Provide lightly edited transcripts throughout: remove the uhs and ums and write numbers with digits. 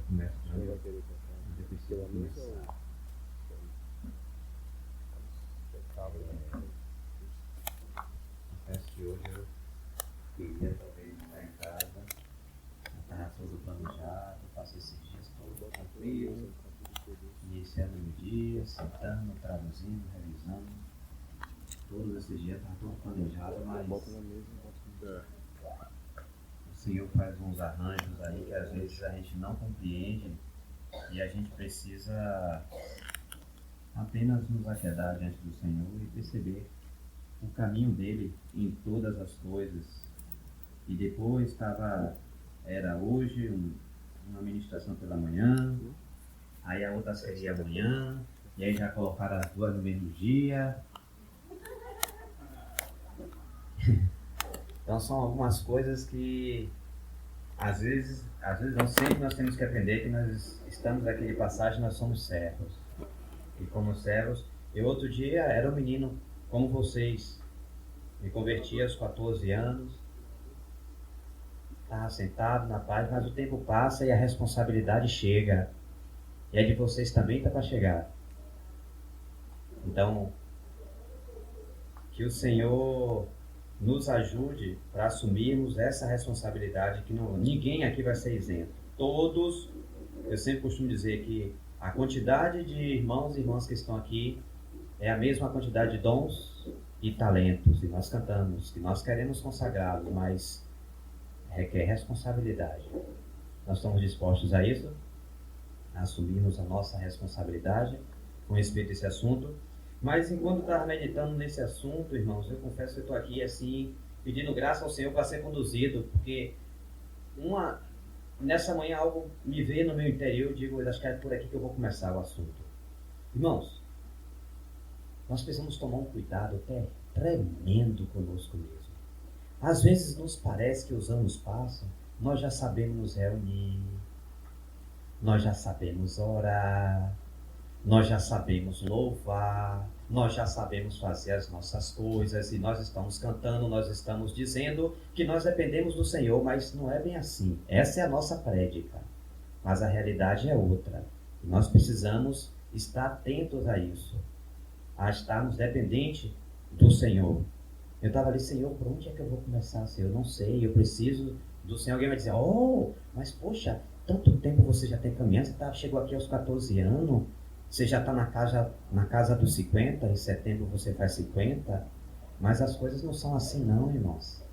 começo Você não, vai eu querer contar preciso pela mesa ou começar. Confesso que hoje eu queria talvez estar em casa, estava tudo planejado, passei esses dias todos bota pela tranquilo, mesa, um capítulo todo. iniciando o dia, sentando, traduzindo, revisando. Todos esses dias estava tudo planejado, mas Bota na mesa e bota no o Senhor faz uns arranjos aí que às vezes a gente não compreende e a gente precisa apenas nos aquedar diante do Senhor e perceber o caminho dele em todas as coisas. E depois era hoje uma ministração pela manhã, aí a outra seria amanhã, e aí já colocaram as duas no mesmo dia. Então são algumas coisas que às vezes não, sempre nós temos que aprender que nós estamos aqui de passagem, nós somos servos. E como servos, eu outro dia era um menino como vocês, me converti aos 14 anos, estava sentado na paz, mas o tempo passa e a responsabilidade chega. E a de vocês também está para chegar. Então, que o Senhor nos ajude para assumirmos essa responsabilidade, que ninguém aqui vai ser isento. Todos, eu sempre costumo dizer que a quantidade de irmãos e irmãs que estão aqui é a mesma quantidade de dons e talentos. E nós cantamos que nós queremos consagrá-los, mas requer responsabilidade. Nós estamos dispostos a isso? A assumirmos a nossa responsabilidade com respeito a esse assunto? Mas enquanto estava meditando nesse assunto, irmãos, eu confesso que eu estou aqui assim, pedindo graça ao Senhor para ser conduzido, porque nessa manhã algo me veio no meu interior, eu digo, acho que é por aqui que eu vou começar o assunto. Irmãos, nós precisamos tomar um cuidado até tremendo conosco mesmo. Às vezes nos parece que os anos passam, nós já sabemos nos reunir, nós já sabemos orar, nós já sabemos louvar, nós já sabemos fazer as nossas coisas e nós estamos cantando, nós estamos dizendo que nós dependemos do Senhor, mas não é bem assim. Essa é a nossa prédica, mas a realidade é outra. E nós precisamos estar atentos a isso, a estarmos dependentes do Senhor. Eu estava ali, Senhor, por onde é que eu vou começar? Senhor, eu não sei, eu preciso do Senhor. Alguém vai dizer, oh, mas poxa, tanto tempo você já tem caminhando, chegou aqui aos 14 anos, você já está na casa dos 50, em setembro você faz 50, mas as coisas não são assim não, irmãos.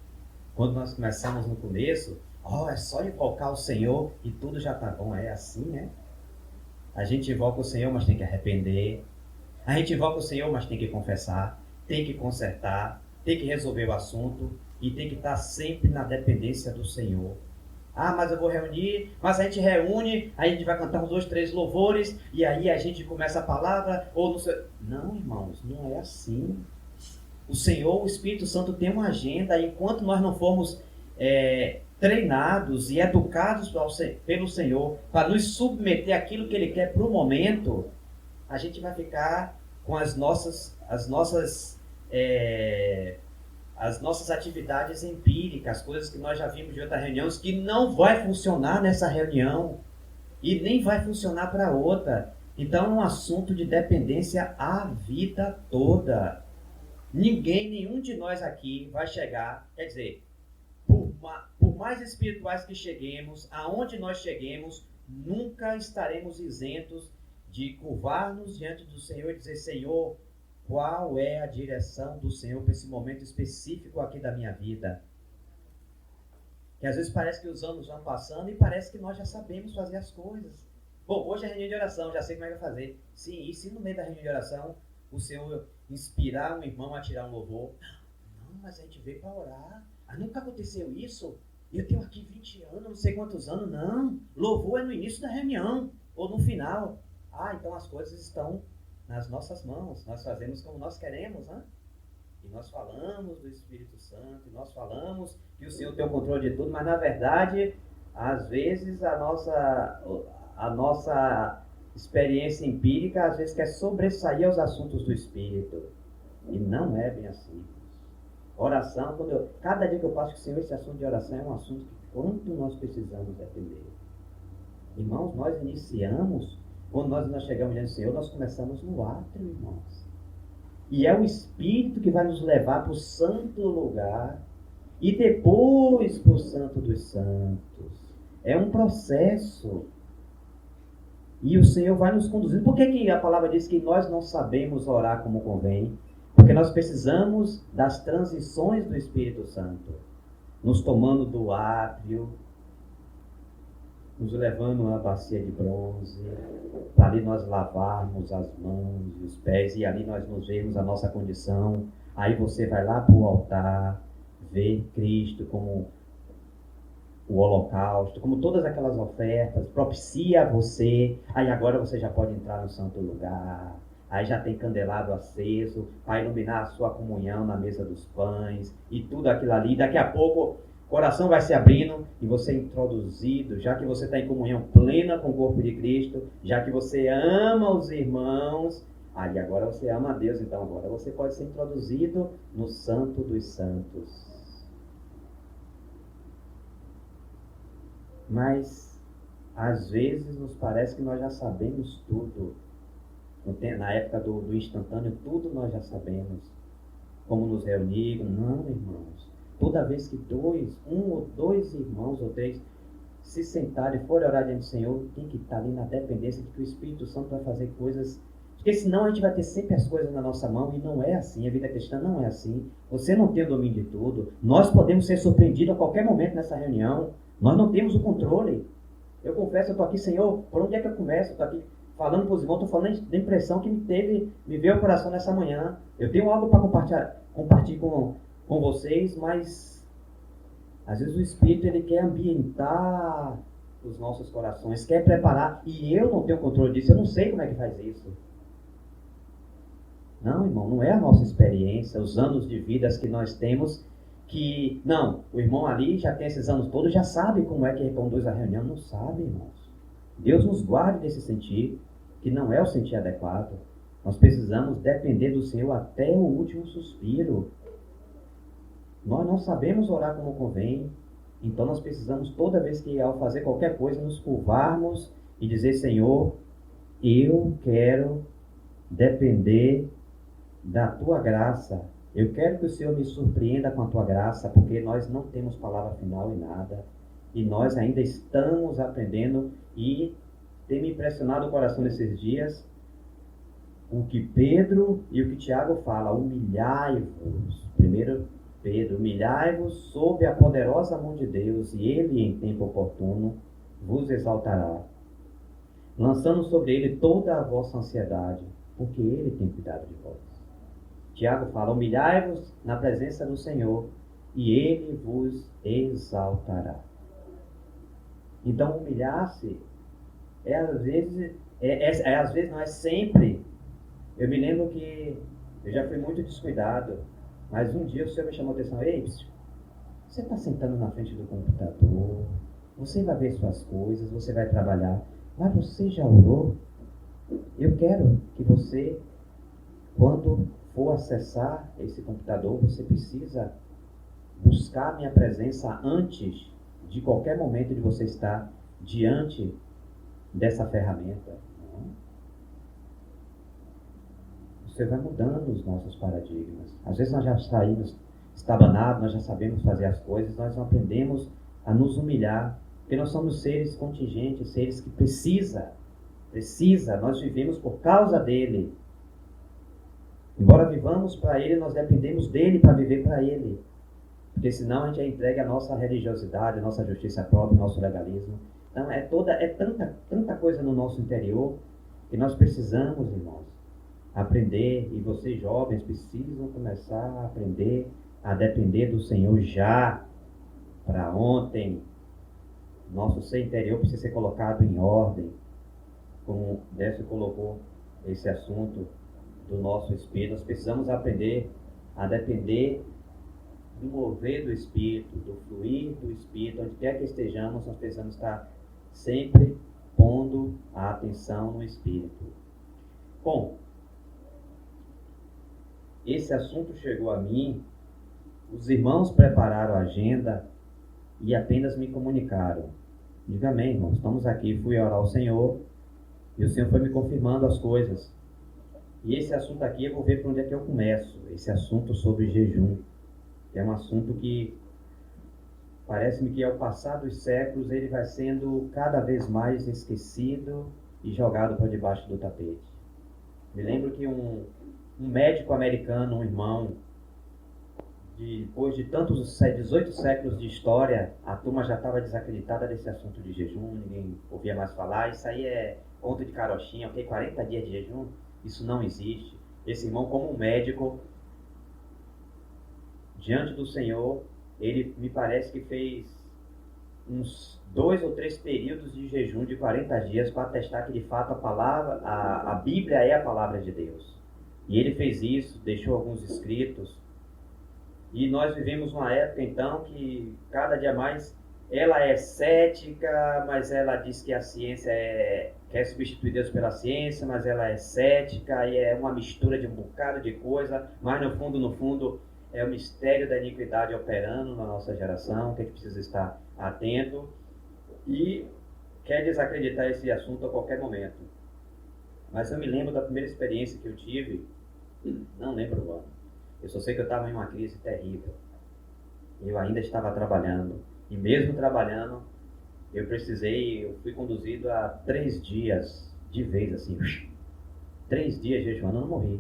Quando nós começamos no começo, é só invocar o Senhor e tudo já está bom, é assim, né? A gente invoca o Senhor, mas tem que arrepender. A gente invoca o Senhor, mas tem que confessar, tem que consertar, tem que resolver o assunto e tem que estar sempre na dependência do Senhor. Ah, mas eu vou reunir, mas a gente reúne, aí a gente vai cantar uns 2, 3 louvores e aí a gente começa a palavra, ou não sei. Não, irmãos, não é assim. O Senhor, o Espírito Santo tem uma agenda, e enquanto nós não formos treinados e educados pelo Senhor para nos submeter àquilo que Ele quer para o momento, a gente vai ficar com as nossas atividades empíricas, coisas que nós já vimos de outras reuniões, que não vai funcionar nessa reunião e nem vai funcionar para outra. Então é um assunto de dependência a vida toda. Nenhum de nós aqui vai chegar, quer dizer, por mais espirituais que cheguemos, aonde nós cheguemos, nunca estaremos isentos de curvar-nos diante do Senhor e dizer, Senhor, qual é a direção do Senhor para esse momento específico aqui da minha vida? Que às vezes parece que os anos vão passando e parece que nós já sabemos fazer as coisas. Bom, hoje é reunião de oração, já sei como é que vai fazer. Sim, e se no meio da reunião de oração o Senhor inspirar um irmão a tirar um louvor? Não, mas a gente veio para orar. Nunca aconteceu isso? Eu tenho aqui 20 anos, não sei quantos anos. Não, louvor é no início da reunião ou no final. Então as coisas estão nas nossas mãos. Nós fazemos como nós queremos, né? E nós falamos do Espírito Santo, e nós falamos que o Senhor tem o controle de tudo, mas na verdade, às vezes a nossa experiência empírica, às vezes quer sobressair aos assuntos do Espírito. E não é bem assim. Oração, cada dia que eu passo com o Senhor, esse assunto de oração é um assunto que quanto nós precisamos depender. Irmãos, nós iniciamos, quando nós chegamos diante do Senhor, nós começamos no átrio, irmãos. E é o Espírito que vai nos levar para o santo lugar e depois para o santo dos santos. É um processo. E o Senhor vai nos conduzindo. Por que a palavra diz que nós não sabemos orar como convém? Porque nós precisamos das transições do Espírito Santo. Nos tomando do átrio, nos levando a bacia de bronze, para ali nós lavarmos as mãos e os pés, e ali nós nos vemos a nossa condição. Aí você vai lá para o altar, vê Cristo como o holocausto, como todas aquelas ofertas, propicia a você. Aí agora você já pode entrar no santo lugar. Aí já tem candelabro aceso para iluminar a sua comunhão na mesa dos pães e tudo aquilo ali. Daqui a pouco o coração vai se abrindo e você é introduzido, já que você está em comunhão plena com o corpo de Cristo, já que você ama os irmãos, aí agora você ama a Deus, então agora você pode ser introduzido no Santo dos Santos. Mas às vezes nos parece que nós já sabemos tudo. Na época do instantâneo, tudo nós já sabemos. Como nos reunir. Não, irmãos. Toda vez que um ou dois irmãos ou três se sentarem e forem orar diante do Senhor, tem que estar ali na dependência de que o Espírito Santo vai fazer coisas. Porque senão a gente vai ter sempre as coisas na nossa mão e não é assim. A vida cristã não é assim. Você não tem o domínio de tudo. Nós podemos ser surpreendidos a qualquer momento nessa reunião. Nós não temos o controle. Eu confesso, eu estou aqui, Senhor, por onde é que eu começo? Eu estou aqui falando para os irmãos, estou falando da impressão que me veio ao coração nessa manhã. Eu tenho algo para compartilhar com vocês, mas às vezes o Espírito ele quer ambientar os nossos corações, quer preparar, e eu não tenho controle disso, eu não sei como é que faz isso. Não, irmão, não é a nossa experiência, os anos de vidas que nós temos, que, não, o irmão ali já tem esses anos todos, já sabe como é que conduz a reunião. Não sabe, irmãos. Deus nos guarde desse sentir, que não é o sentir adequado. Nós precisamos depender do Senhor até o último suspiro. Nós não sabemos orar como convém, então nós precisamos, toda vez que ao fazer qualquer coisa, nos curvarmos e dizer, Senhor, eu quero depender da Tua graça. Eu quero que o Senhor me surpreenda com a Tua graça, porque nós não temos palavra final em nada. E nós ainda estamos aprendendo, e tem me impressionado o coração nesses dias, o que Pedro e o que Tiago fala, humilhai-vos. Primeiro Pedro, humilhai-vos sob a poderosa mão de Deus, e Ele, em tempo oportuno, vos exaltará, lançando sobre Ele toda a vossa ansiedade, porque Ele tem cuidado de vós. Tiago fala, humilhai-vos na presença do Senhor, e Ele vos exaltará. Então, humilhar-se às vezes, não é sempre. Eu me lembro que eu já fui muito descuidado, mas um dia o Senhor me chamou a atenção, ei, você está sentando na frente do computador, você vai ver suas coisas, você vai trabalhar, mas você já orou? Eu quero que você, quando for acessar esse computador, você precisa buscar a minha presença antes de qualquer momento de você estar diante dessa ferramenta. Você vai mudando os nossos paradigmas. Às vezes nós já saímos estabanados, nós já sabemos fazer as coisas, nós não aprendemos a nos humilhar, porque nós somos seres contingentes, seres que precisa, nós vivemos por causa dele. Embora vivamos para ele, nós dependemos dele para viver para ele. Porque senão a gente é entregue à nossa religiosidade, à nossa justiça própria, ao nosso legalismo. Então é tanta coisa no nosso interior que nós precisamos, irmãos, aprender. E vocês jovens precisam começar a aprender a depender do Senhor já, para ontem. Nosso ser interior precisa ser colocado em ordem, como Décio colocou esse assunto do nosso espírito. Nós precisamos aprender a depender do mover do Espírito, do fluir do Espírito. Onde quer que estejamos, nós precisamos estar sempre pondo a atenção no Espírito. Bom, esse assunto chegou a mim, os irmãos prepararam a agenda e apenas me comunicaram. Diga amém, irmãos. Estamos aqui, fui orar ao Senhor e o Senhor foi me confirmando as coisas. E esse assunto aqui eu vou ver por onde é que eu começo. Esse assunto sobre jejum. É um assunto que parece-me que ao passar dos séculos ele vai sendo cada vez mais esquecido e jogado para debaixo do tapete. Me lembro que um médico americano, um irmão, depois de tantos 18 séculos de história, a turma já estava desacreditada desse assunto de jejum, ninguém ouvia mais falar. Isso aí é conto de carochinha, ok? 40 dias de jejum, isso não existe. Esse irmão, como um médico, diante do Senhor, ele me parece que fez uns 2 ou 3 períodos de jejum de 40 dias para atestar que de fato a Bíblia é a palavra de Deus. E ele fez isso, deixou alguns escritos. E nós vivemos uma época então que cada dia mais ela é cética, mas ela diz que a ciência quer substituir Deus pela ciência, mas ela é cética e é uma mistura de um bocado de coisa, mas no fundo é o mistério da iniquidade operando na nossa geração, que a gente precisa estar atento e quer desacreditar esse assunto a qualquer momento. Mas eu me lembro da primeira experiência que eu tive, não lembro o ano. Eu só sei que eu estava em uma crise terrível. Eu ainda estava trabalhando. E mesmo trabalhando, eu fui conduzido a 3 dias de vez, assim. 3 dias jejuando, eu não morri.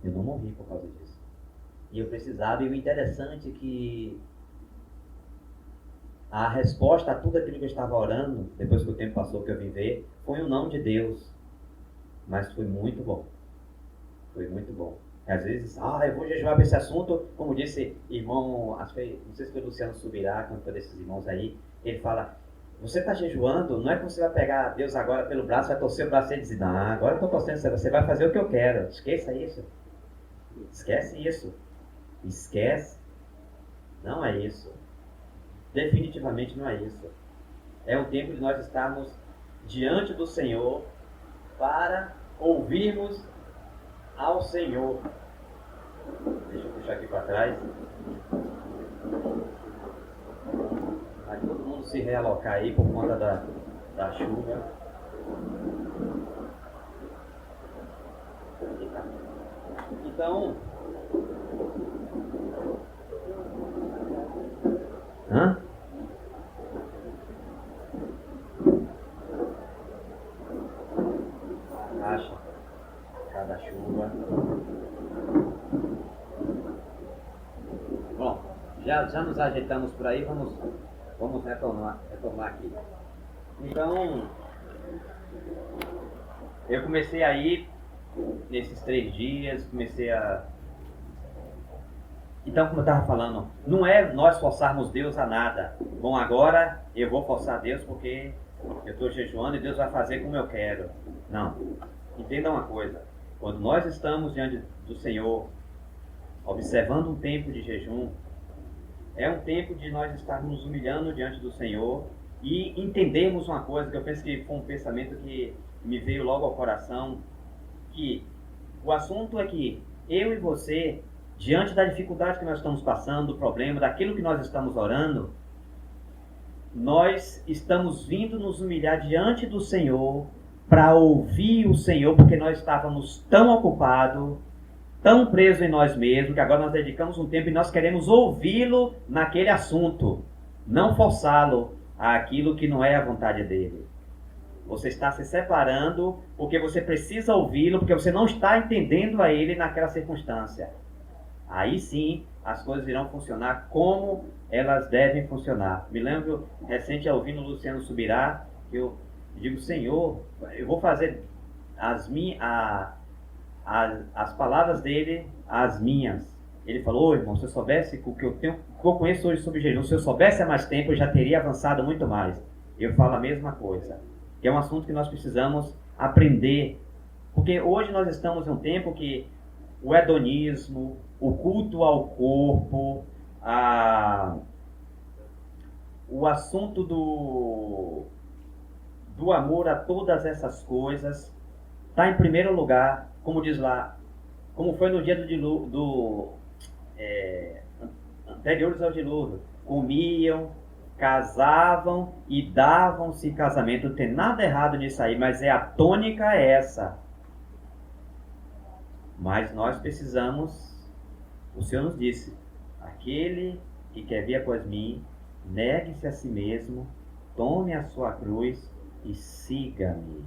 Eu não morri por causa disso. E eu precisava, e o interessante é que a resposta a tudo aquilo que eu estava orando, depois que o tempo passou que eu vim ver, foi um não de Deus. Mas foi muito bom. Foi muito bom. Às vezes, eu vou jejuar para esse assunto, como disse irmão, não sei se foi o Luciano Subirá, cantor desses irmãos aí, ele fala, você está jejuando, não é que você vai pegar Deus agora pelo braço, vai torcer o braço e dizer, não, agora eu estou torcendo, você vai fazer o que eu quero. Esqueça isso. Esquece isso. Esquece. Não é isso. Definitivamente não é isso. É um tempo de nós estarmos diante do Senhor para ouvirmos ao Senhor. Deixa eu puxar aqui para trás. Vai todo mundo se realocar aí por conta da chuva. Então. Caixa. Cada chuva. Bom, já nos ajeitamos por aí, vamos retornar aqui. Então, eu comecei a ir nesses 3 dias, Então, como eu estava falando, não é nós forçarmos Deus a nada. Bom, agora eu vou forçar Deus porque eu estou jejuando e Deus vai fazer como eu quero. Não. Entenda uma coisa. Quando nós estamos diante do Senhor, observando um tempo de jejum, é um tempo de nós estarmos nos humilhando diante do Senhor e entendermos uma coisa que eu penso que foi um pensamento que me veio logo ao coração, que o assunto é que eu e você, diante da dificuldade que nós estamos passando, do problema, daquilo que nós estamos orando, nós estamos vindo nos humilhar diante do Senhor para ouvir o Senhor, porque nós estávamos tão ocupados, tão presos em nós mesmos, que agora nós dedicamos um tempo e nós queremos ouvi-lo naquele assunto, não forçá-lo àquilo que não é a vontade dele. Você está se separando porque você precisa ouvi-lo, porque você não está entendendo a ele naquela circunstância. Aí sim, as coisas irão funcionar como elas devem funcionar. Me lembro, recente, ouvindo o Luciano Subirá, que eu digo, Senhor, eu vou fazer as palavras dele, as minhas. Ele falou, irmão, se eu soubesse o que eu conheço hoje sobre jejum, se eu soubesse há mais tempo, eu já teria avançado muito mais. Eu falo a mesma coisa, que é um assunto que nós precisamos aprender, porque hoje nós estamos em um tempo que o hedonismo, o culto ao corpo, o assunto do amor a todas essas coisas está em primeiro lugar, como diz lá, como foi no dia anteriores ao dilúvio. Comiam, casavam e davam-se em casamento. Não tem nada errado nisso aí, mas a tônica é essa. Mas nós precisamos, o Senhor nos disse, aquele que quer vir após mim, negue-se a si mesmo, tome a sua cruz e siga-me.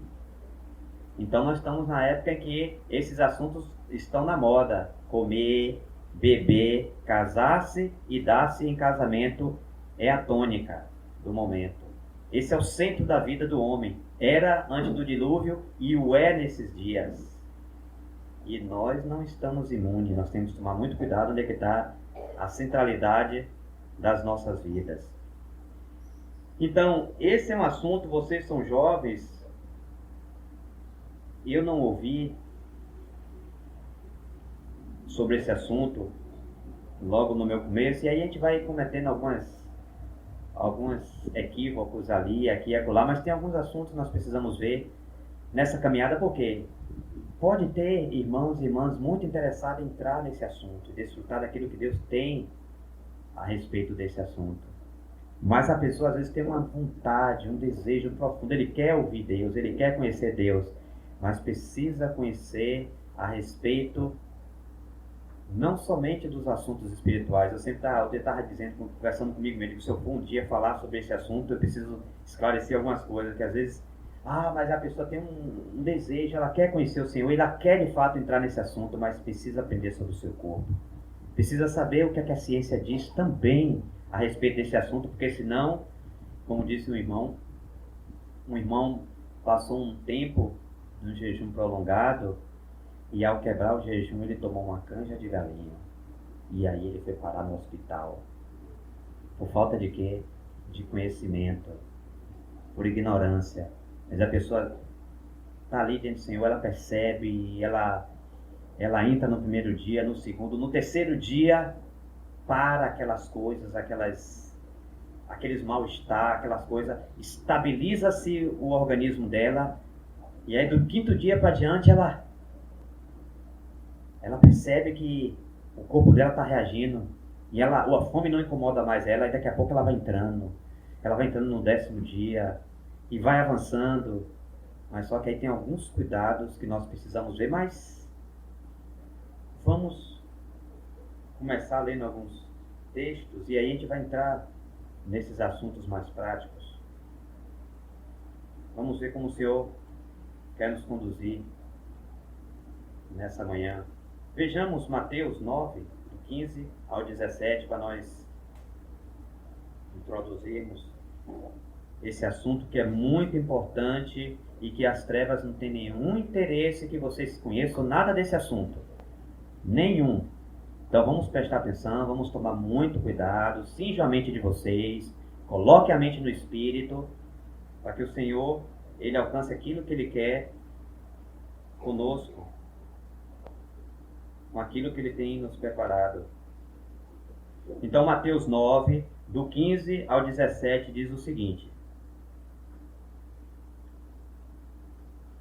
Então nós estamos na época em que esses assuntos estão na moda. Comer, beber, casar-se e dar-se em casamento é a tônica do momento. Esse é o centro da vida do homem. Era antes do dilúvio e o é nesses dias. E nós não estamos imunes. Nós temos que tomar muito cuidado onde é que está a centralidade das nossas vidas. Então, esse é um assunto, vocês são jovens, e eu não ouvi sobre esse assunto logo no meu começo, e aí a gente vai cometendo alguns equívocos ali, aqui e acolá, mas tem alguns assuntos que nós precisamos ver nessa caminhada, porque pode ter irmãos e irmãs muito interessados em entrar nesse assunto, desfrutar daquilo que Deus tem a respeito desse assunto. Mas a pessoa às vezes tem uma vontade, um desejo profundo, ele quer ouvir Deus, ele quer conhecer Deus, mas precisa conhecer a respeito não somente dos assuntos espirituais. Eu sempre estava dizendo, conversando comigo mesmo, que se eu for um dia falar sobre esse assunto, eu preciso esclarecer algumas coisas, que às vezes, mas a pessoa tem um desejo, ela quer conhecer o Senhor, ela quer de fato entrar nesse assunto, mas precisa aprender sobre o seu corpo. Precisa saber o que a ciência diz também a respeito desse assunto, porque senão, como disse um irmão passou um tempo num jejum prolongado e ao quebrar o jejum ele tomou uma canja de galinha e aí ele foi parar no hospital. Por falta de quê? De conhecimento, por ignorância. Mas a pessoa está ali dentro do Senhor, ela percebe, ela entra no primeiro dia, no segundo, no terceiro dia, para aquelas coisas, aqueles mal-estar, aquelas coisas, estabiliza-se o organismo dela, e aí do quinto dia para diante ela percebe que o corpo dela está reagindo, e a fome não incomoda mais ela, e daqui a pouco ela vai entrando no 10º dia, e vai avançando, mas só que aí tem alguns cuidados que nós precisamos ver, mas vamos começar lendo alguns textos e aí a gente vai entrar nesses assuntos mais práticos. Vamos ver como o Senhor quer nos conduzir nessa manhã. Vejamos Mateus 9, do 15 ao 17, para nós introduzirmos esse assunto que é muito importante e que as trevas não têm nenhum interesse que vocês conheçam nada desse assunto. Nenhum. Então vamos prestar atenção, vamos tomar muito cuidado, cinjam a mente de vocês, coloque a mente no Espírito, para que o Senhor, Ele alcance aquilo que Ele quer conosco, com aquilo que Ele tem nos preparado. Então Mateus 9, do 15 ao 17, diz o seguinte.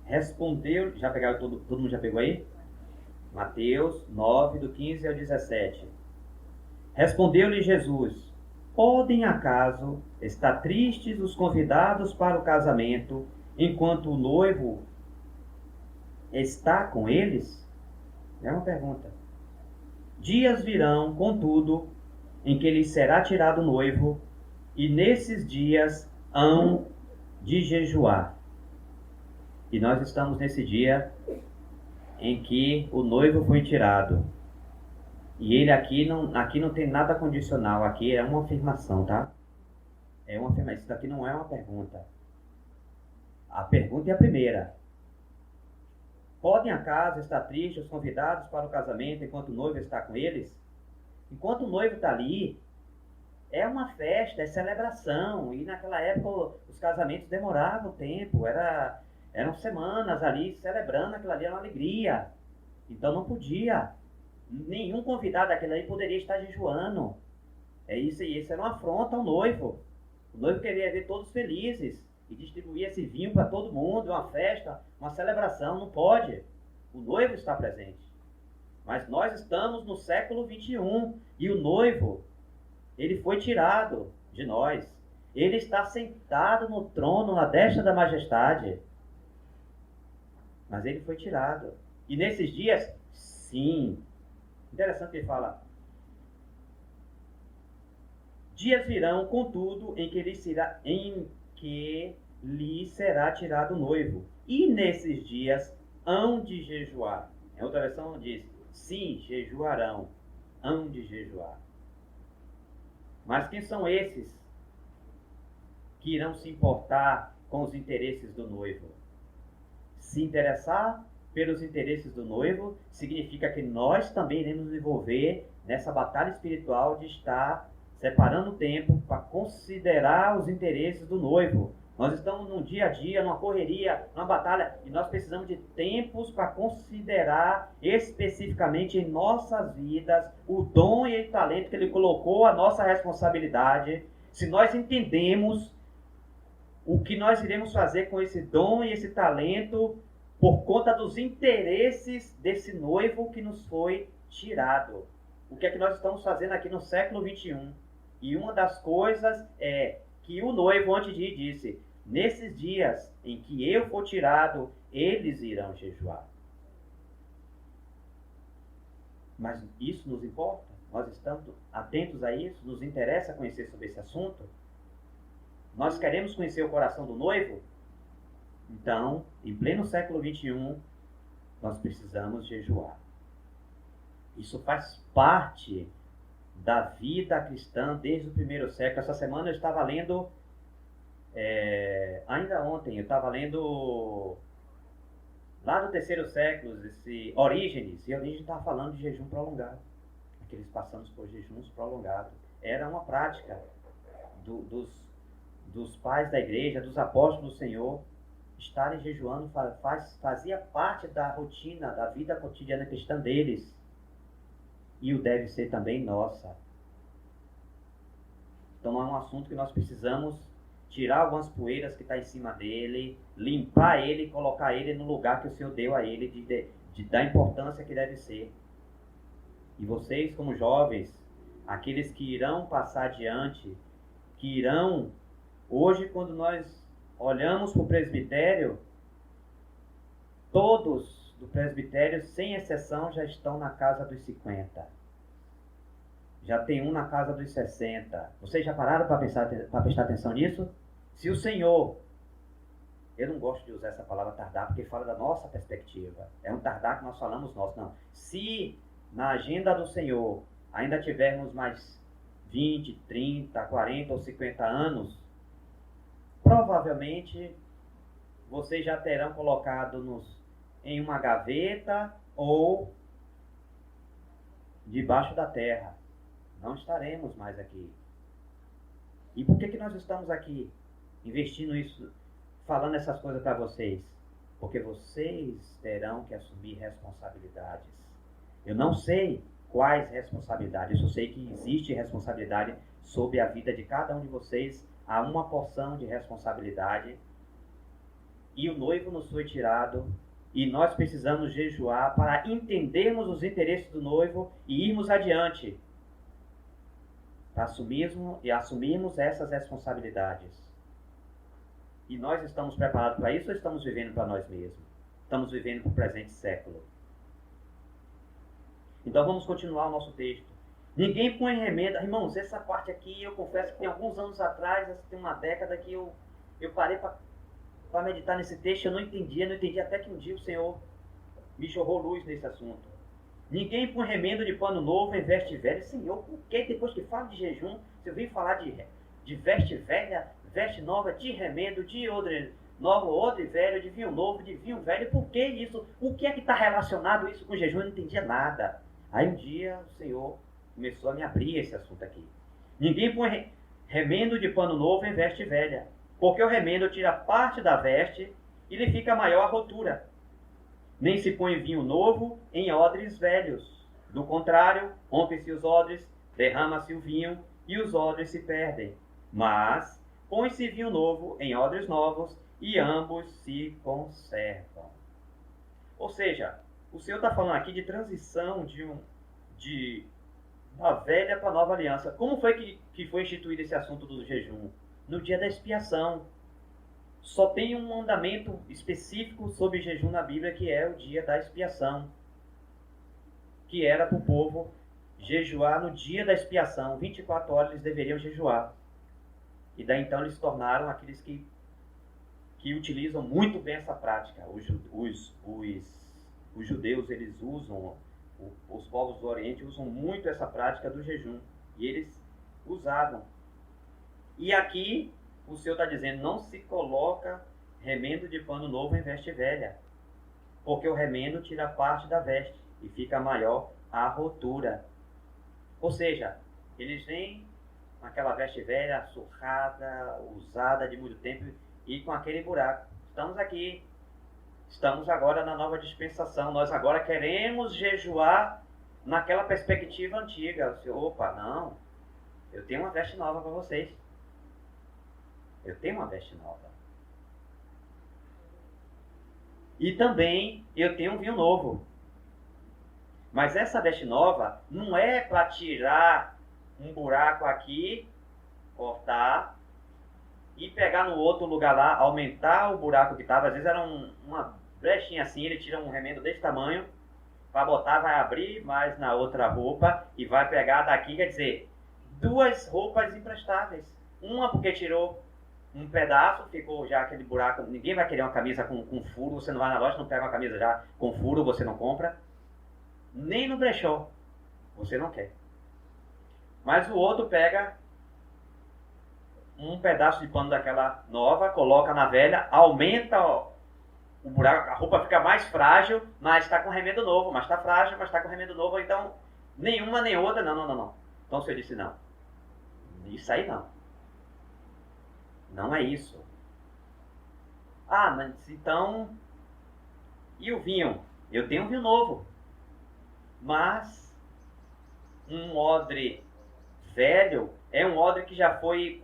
Respondeu, já pegaram todo mundo já pegou aí? Mateus 9, do 15 ao 17. Respondeu-lhe Jesus: podem acaso estar tristes os convidados para o casamento, enquanto o noivo está com eles? É uma pergunta. Dias virão, contudo, em que lhes será tirado o noivo, e nesses dias hão de jejuar. E nós estamos nesse dia em que o noivo foi tirado. E ele aqui não tem nada condicional, aqui é uma afirmação, tá? É uma afirmação, isso daqui não é uma pergunta. A pergunta é a primeira. Podem acaso estar tristes os convidados para o casamento enquanto o noivo está com eles? Enquanto o noivo está ali, é uma festa, é celebração. E naquela época os casamentos demoravam tempo, eram semanas ali celebrando aquilo ali, era uma alegria. Então não podia. Nenhum convidado daquele ali poderia estar jejuando. Isso era uma afronta ao noivo. O noivo queria ver todos felizes e distribuir esse vinho para todo mundo, uma festa, uma celebração. Não pode. O noivo está presente. Mas nós estamos no século 21 e o noivo, ele foi tirado de nós. Ele está sentado no trono, na destra da majestade. Mas ele foi tirado. E nesses dias, sim. Interessante ele fala. Dias virão, contudo, em que lhe será tirado o noivo. E nesses dias hão de jejuar. Em outra versão diz, sim, jejuarão. Hão de jejuar. Mas quem são esses que irão se importar com os interesses do noivo? Se interessar pelos interesses do noivo significa que nós também iremos nos envolver nessa batalha espiritual de estar separando o tempo para considerar os interesses do noivo. Nós estamos num dia a dia, numa correria, numa batalha, e nós precisamos de tempos para considerar especificamente em nossas vidas o dom e o talento que Ele colocou à nossa responsabilidade. Se nós entendemos o que nós iremos fazer com esse dom e esse talento por conta dos interesses desse noivo que nos foi tirado. O que é que nós estamos fazendo aqui no século XXI? E uma das coisas é que o noivo, antes de ir, disse: nesses dias em que eu for tirado, eles irão jejuar. Mas isso nos importa? Nós estamos atentos a isso? Nos interessa conhecer sobre esse assunto? Nós queremos conhecer o coração do noivo? Então, em pleno século XXI, nós precisamos jejuar. Isso faz parte da vida cristã desde o primeiro século. Essa semana eu estava lendo, ainda ontem, eu estava lendo lá no terceiro século, esse Orígenes, e Orígenes estava falando de jejum prolongado. Aqueles passamos por jejuns prolongados. Era uma prática dos pais da igreja, dos apóstolos do Senhor, estarem jejuando fazia parte da rotina, da vida cotidiana cristã deles. E o deve ser também nossa. Então é um assunto que nós precisamos tirar algumas poeiras que está em cima dele, limpar ele e colocar ele no lugar que o Senhor deu a ele, da importância que deve ser. E vocês, como jovens, aqueles que irão passar adiante, que irão, hoje quando nós olhamos para o presbitério, todos do presbitério, sem exceção, já estão na casa dos 50. Já tem um na casa dos 60. Vocês já pararam para prestar atenção nisso? Se o Senhor, eu não gosto de usar essa palavra tardar, porque fala da nossa perspectiva. É um tardar que nós falamos nosso, não. Se na agenda do Senhor ainda tivermos mais 20, 30, 40 ou 50 anos, provavelmente vocês já terão colocado em uma gaveta ou debaixo da terra. Não estaremos mais aqui. E por que nós estamos aqui investindo isso, falando essas coisas para vocês? Porque vocês terão que assumir responsabilidades. Eu não sei quais responsabilidades, eu sei que existe responsabilidade sobre a vida de cada um de vocês. Há uma porção de responsabilidade. E o noivo nos foi tirado. E nós precisamos jejuar para entendermos os interesses do noivo e irmos adiante. Para assumirmos essas responsabilidades. E nós estamos preparados para isso ou estamos vivendo para nós mesmos? Estamos vivendo para o presente século. Então vamos continuar o nosso texto. Ninguém põe remendo. Irmãos, essa parte aqui, eu confesso que tem alguns anos atrás, tem uma década que eu parei para meditar nesse texto, eu não entendi até que um dia o Senhor me jorrou luz nesse assunto. Ninguém põe remendo de pano novo em veste velha. Senhor, por que depois que fala de jejum, você vem falar de veste velha, veste nova, de remendo, de odre novo, odre velho, de vinho novo, de vinho velho? Por que isso? O que é que está relacionado isso com jejum? Eu não entendia nada. Aí um dia o Senhor começou a me abrir esse assunto aqui. Ninguém põe remendo de pano novo em veste velha, porque o remendo tira parte da veste e lhe fica maior a rotura. Nem se põe vinho novo em odres velhos. Do contrário, rompem-se os odres, derrama-se o vinho e os odres se perdem. Mas põe-se vinho novo em odres novos e ambos se conservam. Ou seja, o Senhor está falando aqui de transição da velha para a nova aliança. Como foi que foi instituído esse assunto do jejum? no dia da expiação. Só tem um mandamento específico sobre jejum na Bíblia, que é o dia da expiação, que era para o povo jejuar no dia da expiação. 24 horas eles deveriam jejuar. E daí então eles se tornaram aqueles que utilizam muito bem essa prática. Os judeus, eles usam, os povos do Oriente usam muito essa prática do jejum. E eles usavam. E aqui o Senhor está dizendo, não se coloca remendo de pano novo em veste velha, porque o remendo tira parte da veste e fica maior a rotura. Ou seja, eles vêm com aquela veste velha, surrada, usada de muito tempo e com aquele buraco. Estamos aqui, estamos agora na nova dispensação, nós agora queremos jejuar naquela perspectiva antiga. O Senhor, opa, não, eu tenho uma veste nova para vocês. Eu tenho uma veste nova. E também eu tenho um vinho novo. Mas essa veste nova não é para tirar um buraco aqui, cortar e pegar no outro lugar lá, aumentar o buraco que estava. Às vezes era uma brechinha assim, ele tira um remendo desse tamanho, para botar, vai abrir mais na outra roupa e vai pegar daqui, quer dizer, duas roupas imprestáveis. Uma porque tirou um pedaço, ficou já aquele buraco. Ninguém vai querer uma camisa com furo. Você não vai na loja, não pega uma camisa já com furo, você não compra. Nem no brechó. Você não quer. Mas o outro pega um pedaço de pano daquela nova, coloca na velha, aumenta o buraco, a roupa fica mais frágil, mas está com remendo novo. Mas está frágil, mas está com remendo novo. Então, nenhuma nem outra. Não. Então o Senhor disse não. Isso aí não. Não é isso. Ah, mas então... E o vinho? Eu tenho um vinho novo. Mas um odre velho é um odre que já foi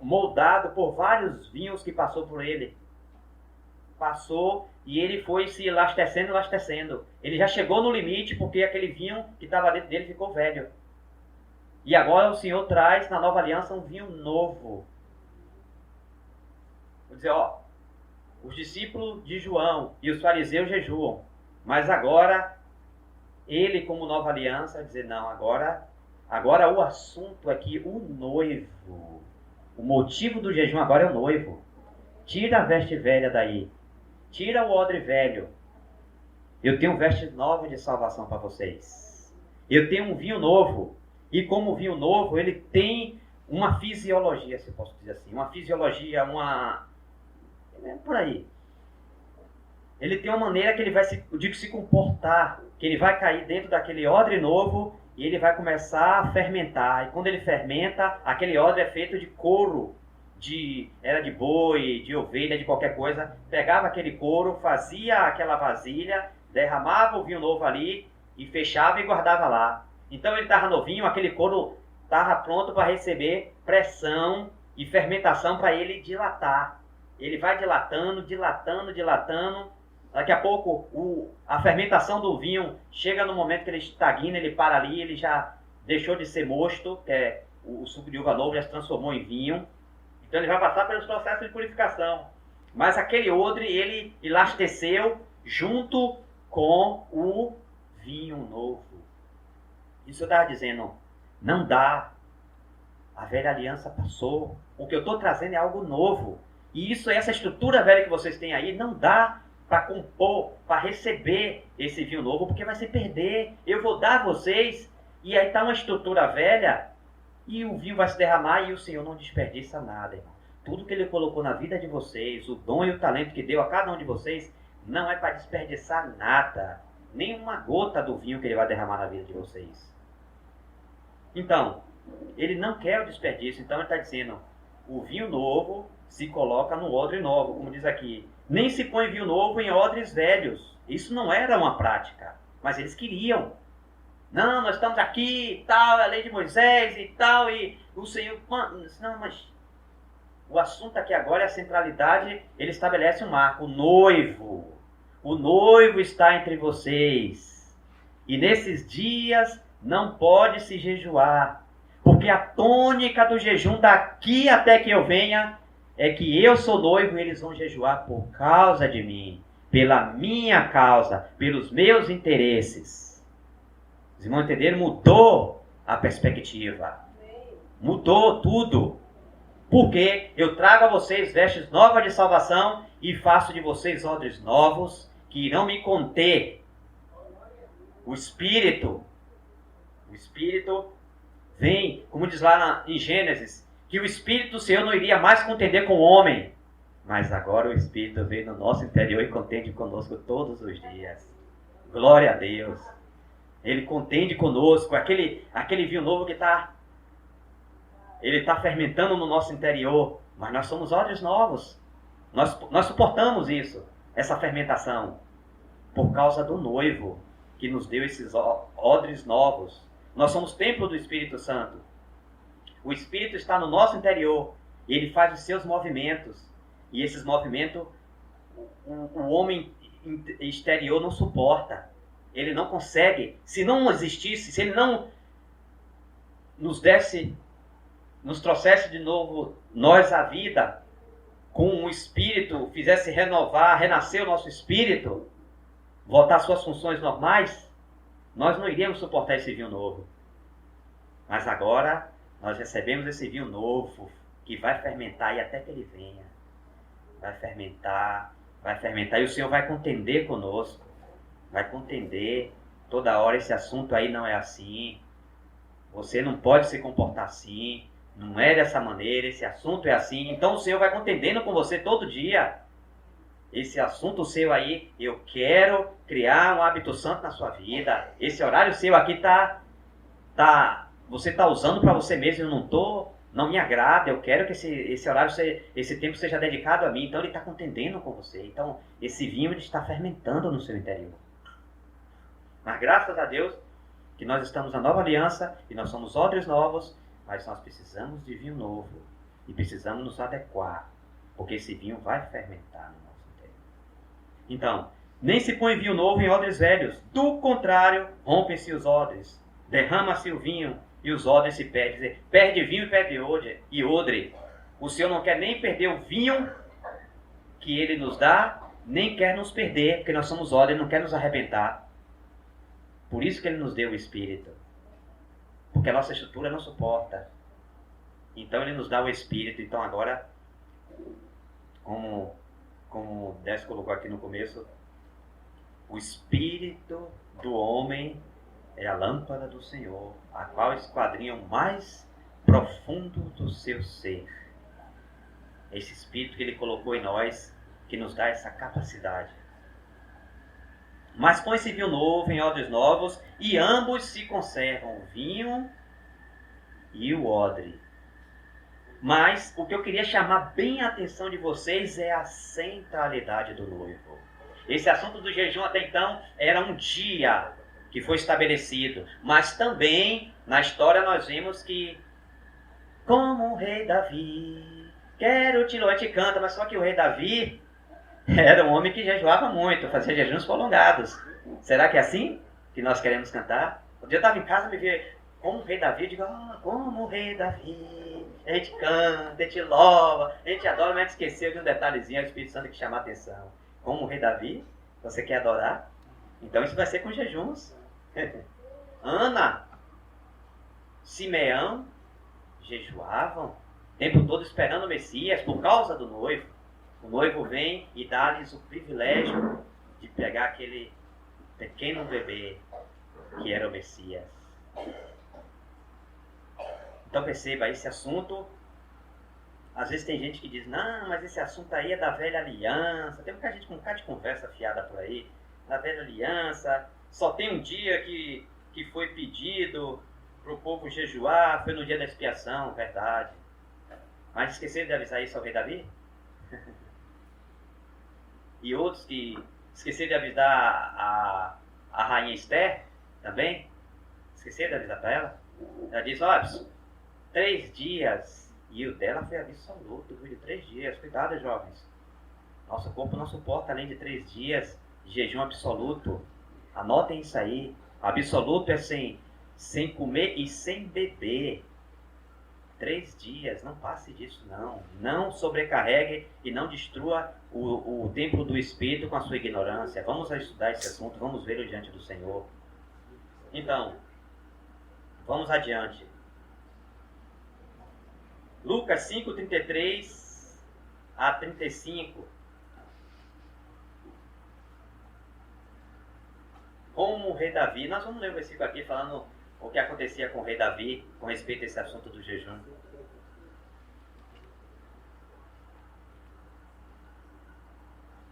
moldado por vários vinhos que passou por ele. Passou e ele foi se elastecendo. Ele já chegou no limite porque aquele vinho que estava dentro dele ficou velho. E agora o Senhor traz na nova aliança um vinho novo. Vou dizer, ó, os discípulos de João e os fariseus jejuam, mas agora ele, como nova aliança, vai dizer, não, agora o assunto é que o noivo, o motivo do jejum agora é o noivo. Tira a veste velha daí, tira o odre velho. Eu tenho veste nova de salvação para vocês. Eu tenho um vinho novo, e como vinho novo, ele tem uma fisiologia, se eu posso dizer assim, uma fisiologia, por aí. Ele tem uma maneira que ele vai se comportar, que ele vai cair dentro daquele odre novo e ele vai começar a fermentar. E quando ele fermenta, aquele odre é feito de couro, era de boi, de ovelha, de qualquer coisa. Pegava aquele couro, fazia aquela vasilha, derramava o vinho novo ali e fechava e guardava lá. Então ele estava novinho, aquele couro estava pronto para receber pressão e fermentação para ele dilatar. Ele vai dilatando. Daqui a pouco a fermentação do vinho chega no momento que ele estagna, ele para ali, ele já deixou de ser mosto, que é o suco de uva novo, já se transformou em vinho. Então ele vai passar pelos processos de purificação. Mas aquele odre, ele elasteceu junto com o vinho novo. Isso eu estava dizendo, não dá. A velha aliança passou. O que eu estou trazendo é algo novo. E essa estrutura velha que vocês têm aí, não dá para compor, para receber esse vinho novo, porque vai se perder. Eu vou dar a vocês, e aí está uma estrutura velha, e o vinho vai se derramar, e o Senhor não desperdiça nada, irmão. Tudo que Ele colocou na vida de vocês, o dom e o talento que deu a cada um de vocês, não é para desperdiçar nada. Nem uma gota do vinho que Ele vai derramar na vida de vocês. Então, Ele não quer o desperdício, então Ele está dizendo, o vinho novo se coloca no odre novo, como diz aqui. Nem se põe vinho novo em odres velhos. Isso não era uma prática, mas eles queriam. Não, nós estamos aqui e tal, a lei de Moisés e tal, e o Senhor... Não, mas o assunto aqui agora é a centralidade, ele estabelece um marco, o noivo. O noivo está entre vocês. E nesses dias não pode se jejuar. Porque a tônica do jejum daqui até que eu venha é que eu sou noivo e eles vão jejuar por causa de mim, pela minha causa, pelos meus interesses. Os irmãos entenderam? Mudou a perspectiva. Mudou tudo. Porque eu trago a vocês vestes novas de salvação e faço de vocês odres novos que irão me conter. O Espírito vem, como diz lá em Gênesis, que o Espírito do Senhor não iria mais contender com o homem. Mas agora o Espírito vem no nosso interior e contende conosco todos os dias. Glória a Deus. Ele contende conosco. Aquele vinho novo que ele está fermentando no nosso interior. Mas nós somos odres novos. Nós suportamos isso, essa fermentação. Por causa do noivo que nos deu esses odres novos. Nós somos templo do Espírito Santo. O Espírito está no nosso interior. E ele faz os seus movimentos. E esses movimentos, o homem exterior não suporta. Ele não consegue. Se não existisse, se ele não nos trouxesse de novo nós à vida, com o Espírito, fizesse renascer o nosso Espírito, voltar às suas funções normais, nós não iríamos suportar esse vinho novo. Mas agora nós recebemos esse vinho novo que vai fermentar e até que ele venha. Vai fermentar e o Senhor vai contender conosco. Vai contender toda hora. Esse assunto aí não é assim. Você não pode se comportar assim. Não é dessa maneira. Esse assunto é assim. Então o Senhor vai contendendo com você todo dia. Esse assunto seu aí, eu quero criar um hábito santo na sua vida. Esse horário seu aqui você está usando para você mesmo. Eu não me agrada. Eu quero que esse horário, esse tempo seja dedicado a mim. Então ele está contendendo com você. Então esse vinho ele está fermentando no seu interior. Mas graças a Deus que nós estamos na nova aliança e nós somos odres novos, mas nós precisamos de vinho novo e precisamos nos adequar, porque esse vinho vai fermentar no nosso interior. Então, nem se põe vinho novo em odres velhos, do contrário, rompem-se os odres, derrama-se o vinho e os odres se perdem. Quer dizer, perde vinho e perde odre. O Senhor não quer nem perder o vinho que Ele nos dá, nem quer nos perder, porque nós somos odres, Ele não quer nos arrebentar. Por isso que Ele nos deu o Espírito. Porque a nossa estrutura não suporta. Então Ele nos dá o Espírito. Então agora, como o Décio colocou aqui no começo, o Espírito do homem é a lâmpada do Senhor, a qual esquadrinha o mais profundo do seu ser. Esse Espírito que Ele colocou em nós, que nos dá essa capacidade. Mas põe-se vinho novo em odres novos, e ambos se conservam, o vinho e o odre. Mas o que eu queria chamar bem a atenção de vocês é a centralidade do noivo. Esse assunto do jejum até então era um dia que foi estabelecido. Mas também, na história, nós vimos que, como o rei Davi, quero te louvar, te canta, mas só que o rei Davi era um homem que jejuava muito, fazia jejuns prolongados. Será que é assim que nós queremos cantar? Um dia eu estava em casa e me vi como o rei Davi, eu digo, como o rei Davi, a gente canta, a gente louva, a gente adora, mas esqueceu de um detalhezinho, o Espírito Santo que chama a atenção. Como o rei Davi, você quer adorar? Então isso vai ser com jejuns. Ana, Simeão, jejuavam, o tempo todo esperando o Messias por causa do noivo. O noivo vem e dá-lhes o privilégio de pegar aquele pequeno bebê que era o Messias. Então perceba, esse assunto, às vezes tem gente que diz, não, mas esse assunto aí é da velha aliança. Tem muita gente com um bocado de conversa fiada por aí, da velha aliança. Só tem um dia que foi pedido para o povo jejuar, foi no dia da expiação, verdade. Mas esqueceram de avisar isso ao rei Davi? E outros que esqueceram de avisar a rainha Esther também. Esqueceram de avisar para ela. Ela diz, olha, 3 dias. E o dela foi absoluto, viu? De 3 dias. Cuidado, jovens. Nosso corpo não suporta além de 3 dias de jejum absoluto. Anotem isso aí. Absoluto é sem comer e sem beber. 3 dias, não passe disso não. Não sobrecarregue e não destrua o templo do Espírito com a sua ignorância. Vamos estudar esse assunto, vamos vê-lo diante do Senhor. Então, vamos adiante. Lucas 5, 33 a 35. Como o rei Davi, nós vamos ler um versículo aqui falando o que acontecia com o rei Davi com respeito a esse assunto do jejum.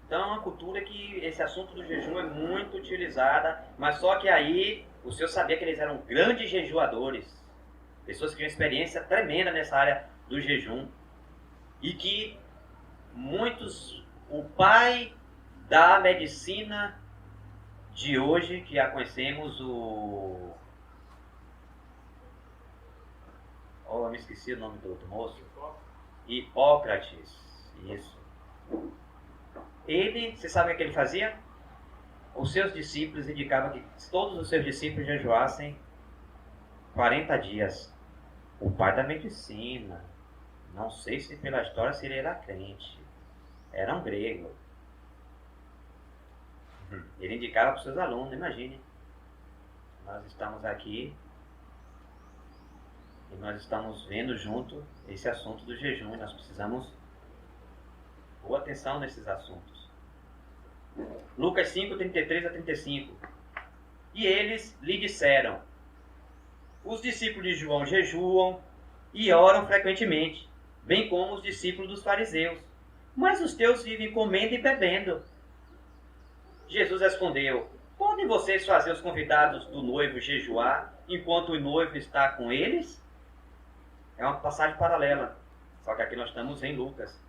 Então é uma cultura que esse assunto do jejum é muito utilizada, mas só que aí o senhor sabia que eles eram grandes jejuadores, pessoas que tinham experiência tremenda nessa área do jejum, e que muitos, o pai da medicina de hoje, que já conhecemos, eu me esqueci o nome do outro moço. Hipócrates. Isso. Ele, você sabe o que ele fazia? Os seus discípulos indicavam que todos os seus discípulos jejuassem 40 dias. O pai da medicina. Não sei se pela história se ele era crente. Era um grego. Ele indicava para os seus alunos, imagine. Nós estamos aqui e nós estamos vendo junto esse assunto do jejum. E nós precisamos boa atenção nesses assuntos. Lucas 5, 33 a 35. E eles lhe disseram: os discípulos de João jejuam e oram frequentemente, bem como os discípulos dos fariseus. Mas os teus vivem comendo e bebendo. Jesus respondeu: podem vocês fazer os convidados do noivo jejuar enquanto o noivo está com eles? É uma passagem paralela, só que aqui nós estamos em Lucas.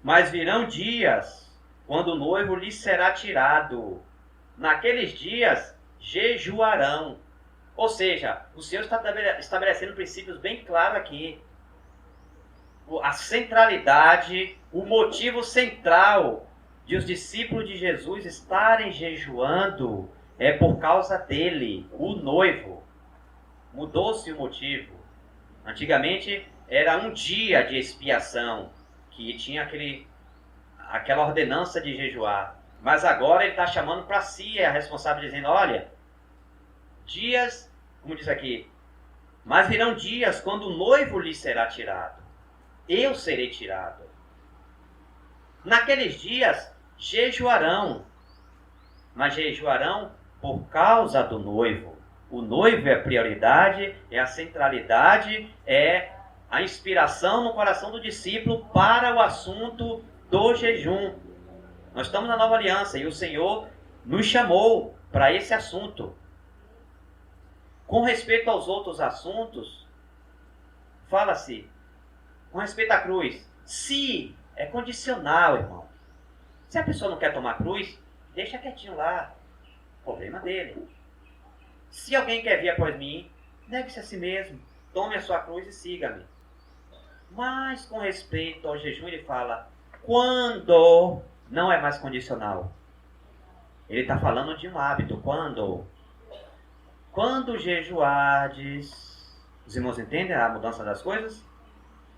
Mas virão dias quando o noivo lhes será tirado. Naqueles dias jejuarão. Ou seja, o Senhor está estabelecendo princípios bem claros aqui. A centralidade, o motivo central de os discípulos de Jesus estarem jejuando é por causa dele, o noivo. Mudou-se o motivo. Antigamente era um dia de expiação, que tinha aquela ordenança de jejuar. Mas agora ele está chamando para si a responsabilidade, dizendo: olha, dias, como diz aqui, mas virão dias quando o noivo lhe será tirado. Eu serei tirado. Naqueles dias jejuarão, mas jejuarão por causa do noivo. O noivo é a prioridade, é a centralidade, é a inspiração no coração do discípulo para o assunto do jejum. Nós estamos na nova aliança e o Senhor nos chamou para esse assunto. Com respeito aos outros assuntos, fala-se, com respeito à cruz, se é condicional, irmão. Se a pessoa não quer tomar cruz, deixa quietinho lá. Problema dele. Se alguém quer vir após mim, negue-se a si mesmo. Tome a sua cruz e siga-me. Mas com respeito ao jejum, ele fala, quando não é mais condicional. Ele está falando de um hábito. Quando jejuardes. Os irmãos entendem a mudança das coisas?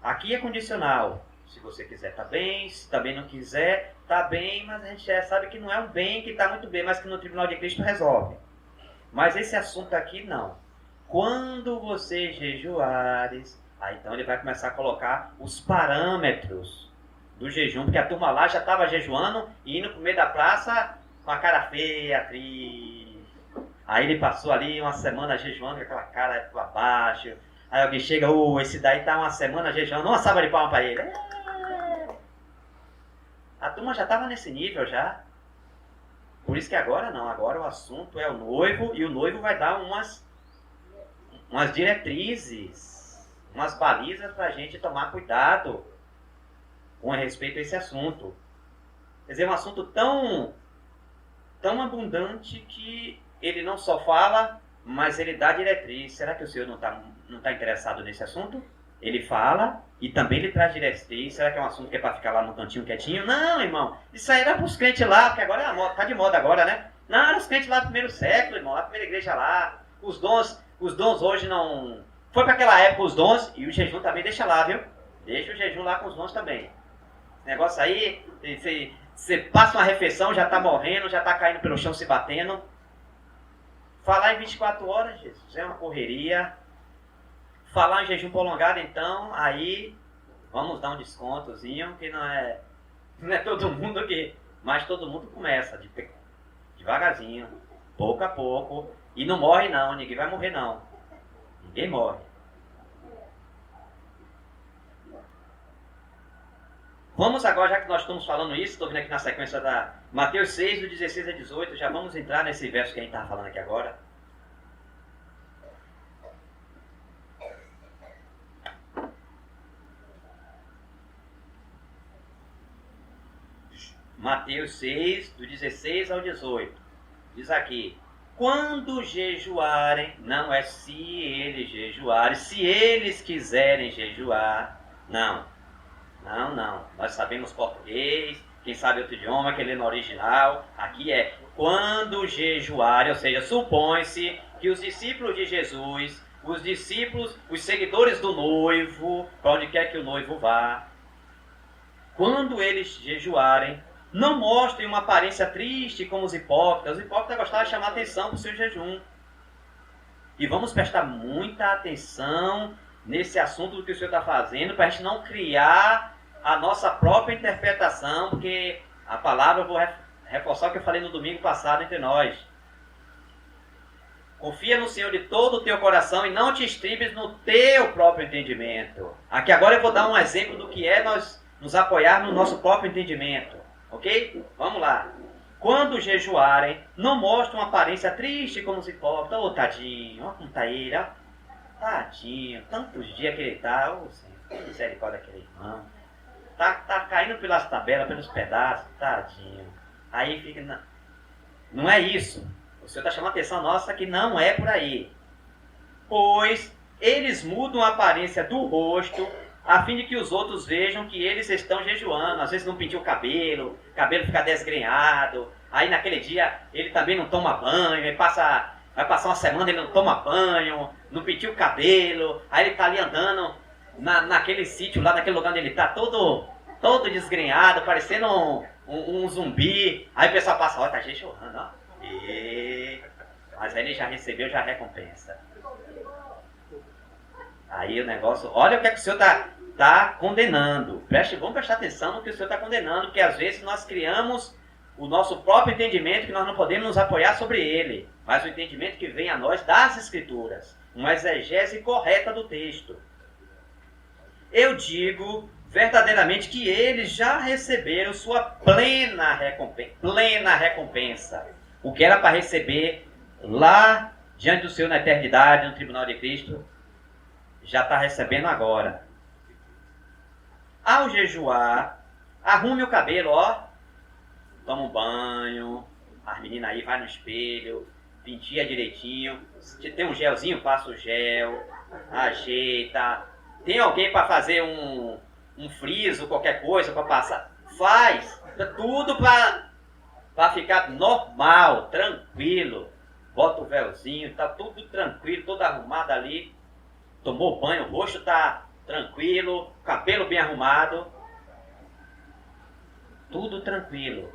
Aqui é condicional. Se você quiser, está bem. Se também não quiser, está bem. Mas a gente já sabe que não é um bem, que está muito bem, mas que no tribunal de Cristo resolve. Mas esse assunto aqui não. Quando você jejuares, aí então ele vai começar a colocar os parâmetros do jejum, porque a turma lá já estava jejuando e indo para o meio da praça com a cara feia, triste. Aí ele passou ali uma semana jejuando com aquela cara para baixo. Aí alguém chega, esse daí está uma semana jejuando, uma salva de palmas para ele. A turma já estava nesse nível já. Por isso que agora não, agora o assunto é o noivo e o noivo vai dar umas diretrizes, umas balizas para a gente tomar cuidado com respeito a esse assunto. Quer dizer, um assunto tão abundante que ele não só fala, mas ele dá diretriz. Será que o senhor não tá interessado nesse assunto? Ele fala e também ele traz diretriz. Será que é um assunto que é para ficar lá no cantinho quietinho? Não, irmão. Isso aí era para os crentes lá, porque agora tá de moda agora, né? Não, era os crentes lá do primeiro século, irmão, lá da primeira igreja lá. Os dons hoje não Foi para aquela época os dons, e o jejum também deixa lá, viu? Deixa o jejum lá com os dons também. Esse negócio aí, você passa uma refeição, já está morrendo, já está caindo pelo chão, se batendo. Falar em 24 horas, Jesus, é uma correria. Falar em jejum prolongado, então, aí vamos dar um descontozinho, que não é todo mundo que... Mas todo mundo começa devagarzinho, pouco a pouco. E não morre não, ninguém vai morrer não. Ninguém morre. Vamos agora, já que nós estamos falando isso, estou vindo aqui na sequência da Mateus 6, do 16 a 18, já vamos entrar nesse verso que a gente estava falando aqui agora. Mateus 6, do 16 ao 18. Diz aqui: quando jejuarem, não é se eles jejuarem, se eles quiserem jejuar. Não. Nós sabemos português, quem sabe outro idioma, que lê no original. Aqui é quando jejuarem, ou seja, supõe-se que os discípulos de Jesus, os seguidores do noivo, para onde quer que o noivo vá, quando eles jejuarem, não mostrem uma aparência triste como os hipócritas. Os hipócritas gostavam de chamar atenção para o seu jejum. E vamos prestar muita atenção nesse assunto do que o Senhor está fazendo, para a gente não criar a nossa própria interpretação, porque a palavra, eu vou reforçar o que eu falei no domingo passado entre nós. Confia no Senhor de todo o teu coração e não te estribes no teu próprio entendimento. Aqui agora eu vou dar um exemplo do que é nós nos apoiar no nosso próprio entendimento. Ok? Vamos lá. Quando jejuarem, não mostrem uma aparência triste como os hipócritas. Ô, tadinho, olha como está ele, ó. Tadinho, tantos dias que ele está. Ô, Senhor, misericórdia daquele irmão. Tá caindo pelas tabelas, pelos pedaços, tadinho. Aí fica... Não é isso. O Senhor está chamando a atenção nossa que não é por aí. Pois eles mudam a aparência do rosto, a fim de que os outros vejam que eles estão jejuando. Às vezes não pintiu o cabelo fica desgrenhado. Aí naquele dia ele também não toma banho, vai passar uma semana ele não toma banho, não pintiu o cabelo. Aí ele está ali andando naquele sítio lá, naquele lugar onde ele está, todo desgrenhado, parecendo um zumbi. Aí o pessoal passa, ó, tá jejuando, ó. Mas aí ele já recebeu já a recompensa. Aí o negócio, olha o que é que o Senhor está condenando. Vamos prestar atenção no que o Senhor está condenando, porque às vezes nós criamos o nosso próprio entendimento, que nós não podemos nos apoiar sobre ele, mas o entendimento que vem a nós das Escrituras, uma exegese correta do texto. Eu digo verdadeiramente que eles já receberam sua plena recompensa. O que era para receber lá diante do Senhor na eternidade, no tribunal de Cristo, já está recebendo agora. Ao jejuar, arrume o cabelo, ó. Toma um banho. As meninas aí vai no espelho, penteia direitinho. Se tem um gelzinho, passa o gel. Ajeita. Tem alguém para fazer um friso, qualquer coisa para passar? Faz. Tudo para ficar normal, tranquilo. Bota o véuzinho, tá tudo tranquilo, todo arrumado ali. Tomou banho, o rosto tá tranquilo, cabelo bem arrumado. Tudo tranquilo.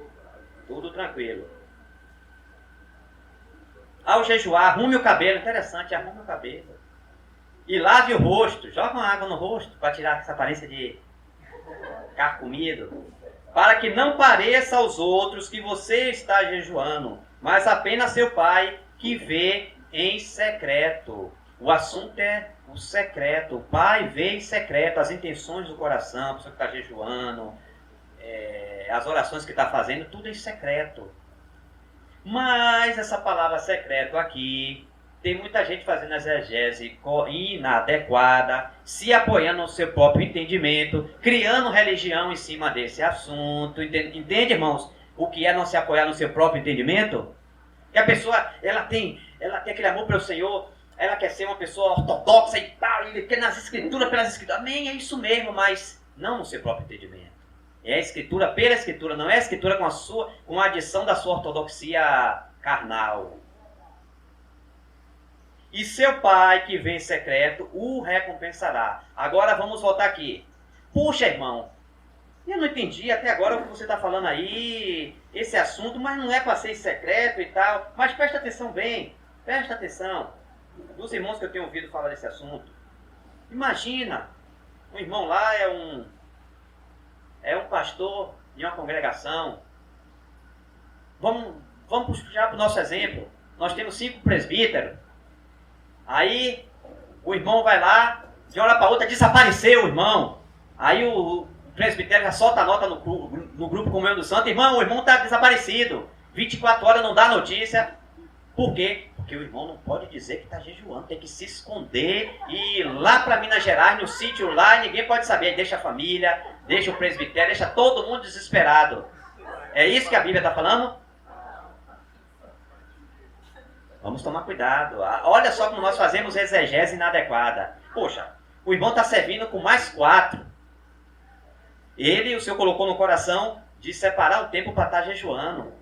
Ao jejuar, arrume o cabelo. Interessante, arrume o cabelo. E lave o rosto. Joga uma água no rosto para tirar essa aparência de carcomido. Para que não pareça aos outros que você está jejuando, mas apenas seu pai que vê em secreto. O assunto é o secreto. O pai vê em secreto as intenções do coração, a pessoa que está jejuando, as orações que está fazendo, tudo em secreto. Mas essa palavra secreto aqui, tem muita gente fazendo exegese inadequada, se apoiando no seu próprio entendimento, criando religião em cima desse assunto. Entende, irmãos, o que é não se apoiar no seu próprio entendimento? Que a pessoa, ela tem aquele amor pelo Senhor, ela quer ser uma pessoa ortodoxa e tal, ele quer nas escrituras, pelas escrituras. Amém, é isso mesmo, mas não no seu próprio entendimento. É a escritura pela escritura, não é a escritura com a adição da sua ortodoxia carnal. e seu pai que vem em secreto o recompensará. Agora vamos voltar aqui. Puxa, irmão, eu não entendi até agora o que você está falando aí, esse assunto, mas não é para ser secreto e tal. Mas presta atenção bem, presta atenção. Dos irmãos que eu tenho ouvido falar desse assunto. Imagina, um irmão lá é um pastor de uma congregação. Vamos puxar para o nosso exemplo. Nós temos 5 presbíteros. Aí o irmão vai lá, de uma hora para outra desapareceu o irmão. Aí o presbitério já solta a nota no grupo Comunhão do Santo. Irmão, o irmão está desaparecido. 24 horas não dá notícia. Por quê? Porque o irmão não pode dizer que está jejuando. Tem que se esconder e ir lá para Minas Gerais, no sítio lá, e ninguém pode saber. Deixa a família, deixa o presbitério, deixa todo mundo desesperado. É isso que a Bíblia está falando? Vamos tomar cuidado. Olha só como nós fazemos exegese inadequada. Poxa, o irmão está servindo com mais 4. Ele, o Senhor colocou no coração de separar o tempo para estar jejuando.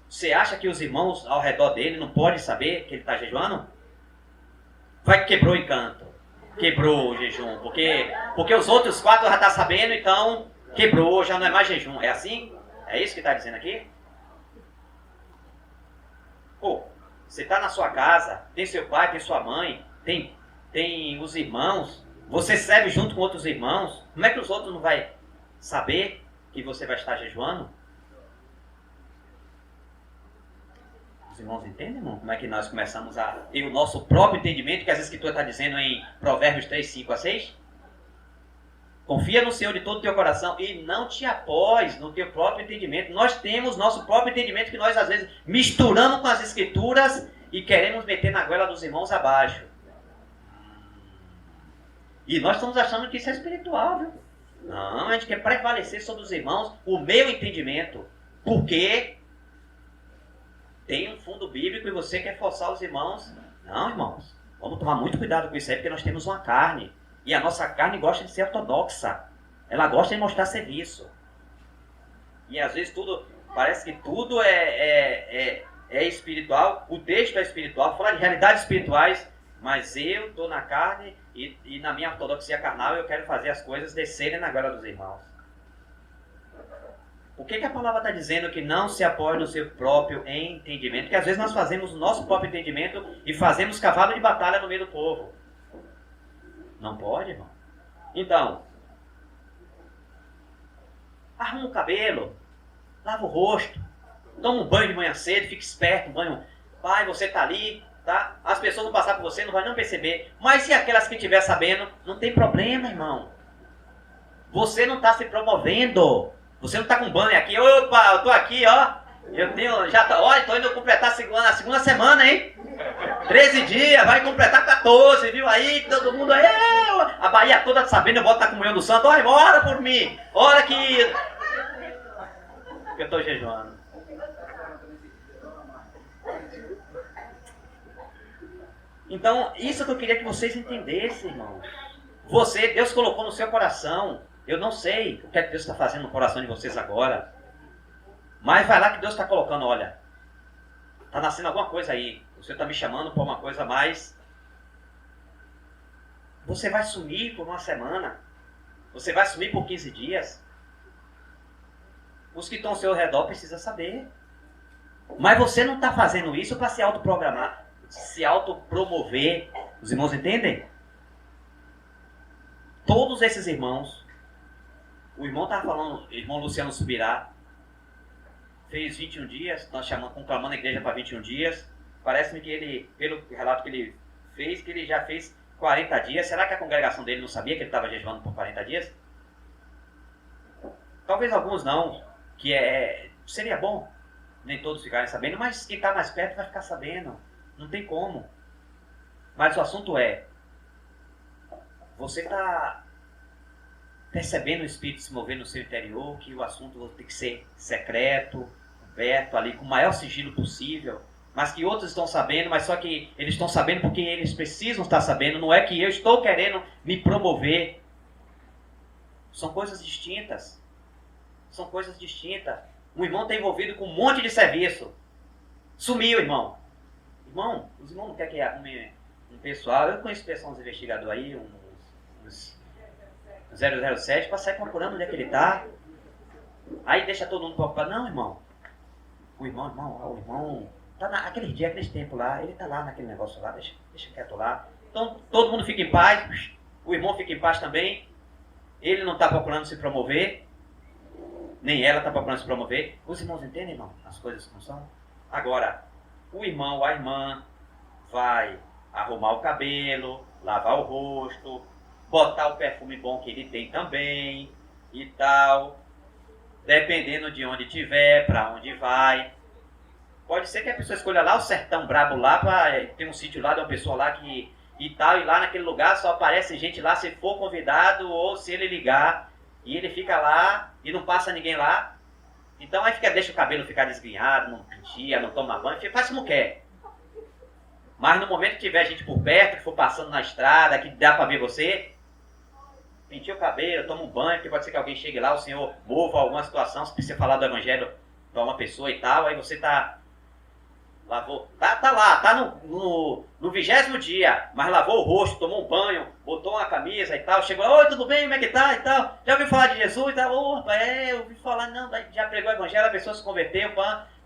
Você acha que os irmãos ao redor dele não podem saber que ele está jejuando? Vai que quebrou o encanto. Quebrou o jejum. Porque os outros 4 já estão sabendo, então quebrou, já não é mais jejum. É assim? É isso que está dizendo aqui? Pô, você está na sua casa, tem seu pai, tem sua mãe, tem os irmãos, você serve junto com outros irmãos. Como é que os outros não vão saber que você vai estar jejuando? Os irmãos entendem, irmão? Como é que nós começamos a ter o nosso próprio entendimento, que as Escrituras está dizendo em Provérbios 3, 5 a 6? Confia no Senhor de todo o teu coração e não te após no teu próprio entendimento. Nós temos nosso próprio entendimento que nós às vezes misturamos com as Escrituras e queremos meter na goela dos irmãos abaixo. E nós estamos achando que isso é espiritual, viu? Não, a gente quer prevalecer sobre os irmãos o meu entendimento. Porque tem um fundo bíblico e você quer forçar os irmãos. Não, irmãos, vamos tomar muito cuidado com isso aí, porque nós temos uma carne. E a nossa carne gosta de ser ortodoxa. Ela gosta de mostrar serviço. E às vezes parece que tudo é espiritual. O texto é espiritual, fala de realidades espirituais. Mas eu estou na carne e na minha ortodoxia carnal eu quero fazer as coisas descerem na glória dos irmãos. Por que a palavra está dizendo que não se apoie no seu próprio entendimento? Porque às vezes nós fazemos o nosso próprio entendimento e fazemos cavalo de batalha no meio do povo. Não pode, irmão. Então, arruma o cabelo, lava o rosto, toma um banho de manhã cedo, fica esperto, um banho. Pai, você está ali, tá? As pessoas vão passar por você, não vai não perceber. Mas se aquelas que estiver sabendo, não tem problema, irmão. Você não está se promovendo. Você não está com banho aqui. Opa, eu tô aqui, ó. Eu tenho, olha, tô indo completar a segunda semana, hein? 13 dias, vai completar 14, viu? Aí, todo mundo aí, a Bahia toda sabendo, eu vou estar com o Comunhão do Santo. Olha, ora por mim. Ora que eu tô jejuando. Então, isso que eu queria que vocês entendessem, irmãos. Deus colocou no seu coração. Eu não sei o que é que Deus está fazendo no coração de vocês agora. Mas vai lá que Deus está colocando, olha. Está nascendo alguma coisa aí. O Senhor está me chamando para uma coisa mais. Você vai sumir por uma semana. Você vai sumir por 15 dias. Os que estão ao seu redor precisam saber. Mas você não está fazendo isso para se autoprogramar, se autopromover. Os irmãos entendem? Todos esses irmãos. O irmão estava falando, o irmão Luciano Subirá, fez 21 dias, nós conclamando a igreja para 21 dias. Parece-me que ele, pelo relato que ele fez, que ele já fez 40 dias. Será que a congregação dele não sabia que ele estava jejuando por 40 dias? Talvez alguns não, seria bom nem todos ficarem sabendo, mas quem está mais perto vai ficar sabendo. Não tem como. Mas o assunto é, você está percebendo o Espírito se mover no seu interior, que o assunto tem que ser secreto, aberto ali, com o maior sigilo possível, mas que outros estão sabendo, mas só que eles estão sabendo porque eles precisam estar sabendo, não é que eu estou querendo me promover. São coisas distintas. São coisas distintas. Um irmão está envolvido com um monte de serviço. Sumiu, irmão. Irmão, os irmãos não querem que arrume pessoal, eu conheço pessoal, uns investigadores aí, uns 007, para sair procurando onde é que ele está. Aí deixa todo mundo preocupado. Não, irmão. O irmão tá naquele dia, aqueles tempos lá, ele tá lá naquele negócio lá, deixa quieto lá. Então todo mundo fica em paz, o irmão fica em paz também. Ele não está procurando se promover, nem ela está procurando se promover. Os irmãos entendem, irmão, as coisas como são? Agora, o irmão ou a irmã vai arrumar o cabelo, lavar o rosto, botar o perfume bom que ele tem também e tal. Dependendo de onde tiver, para onde vai. Pode ser que a pessoa escolha lá o sertão brabo lá, tem um sítio lá de uma pessoa lá que e tal, e lá naquele lugar só aparece gente lá se for convidado ou se ele ligar, e ele fica lá e não passa ninguém lá. Então aí deixa o cabelo ficar desgrenhado, não penteia, não toma banho, faz como quer. Mas no momento que tiver gente por perto, que for passando na estrada, que dá para ver você, penteia o cabelo, toma um banho, porque pode ser que alguém chegue lá, o Senhor mova alguma situação, se precisa falar do evangelho para uma pessoa e tal, aí você lavou, tá lá, tá no 20º dia, mas lavou o rosto, tomou um banho, botou uma camisa e tal, chegou lá, oi, tudo bem, como é que tá e tal, já ouviu falar de Jesus e tal, eu ouvi falar, não, já pregou o evangelho, a pessoa se converteu,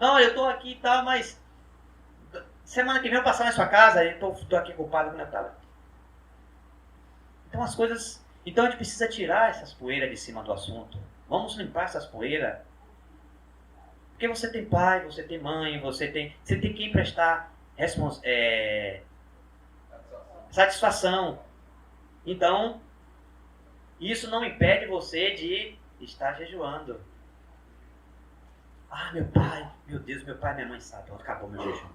não, eu tô aqui e tal, mas semana que vem eu vou passar na sua casa, eu tô aqui com o padre, né, tal. Então as coisas... Então a gente precisa tirar essas poeiras de cima do assunto. Vamos limpar essas poeiras. Porque você tem pai, você tem mãe, você tem que prestar satisfação. Então, isso não impede você de estar jejuando. Ah, meu pai, meu Deus, meu pai e minha mãe sabem, acabou meu jejum.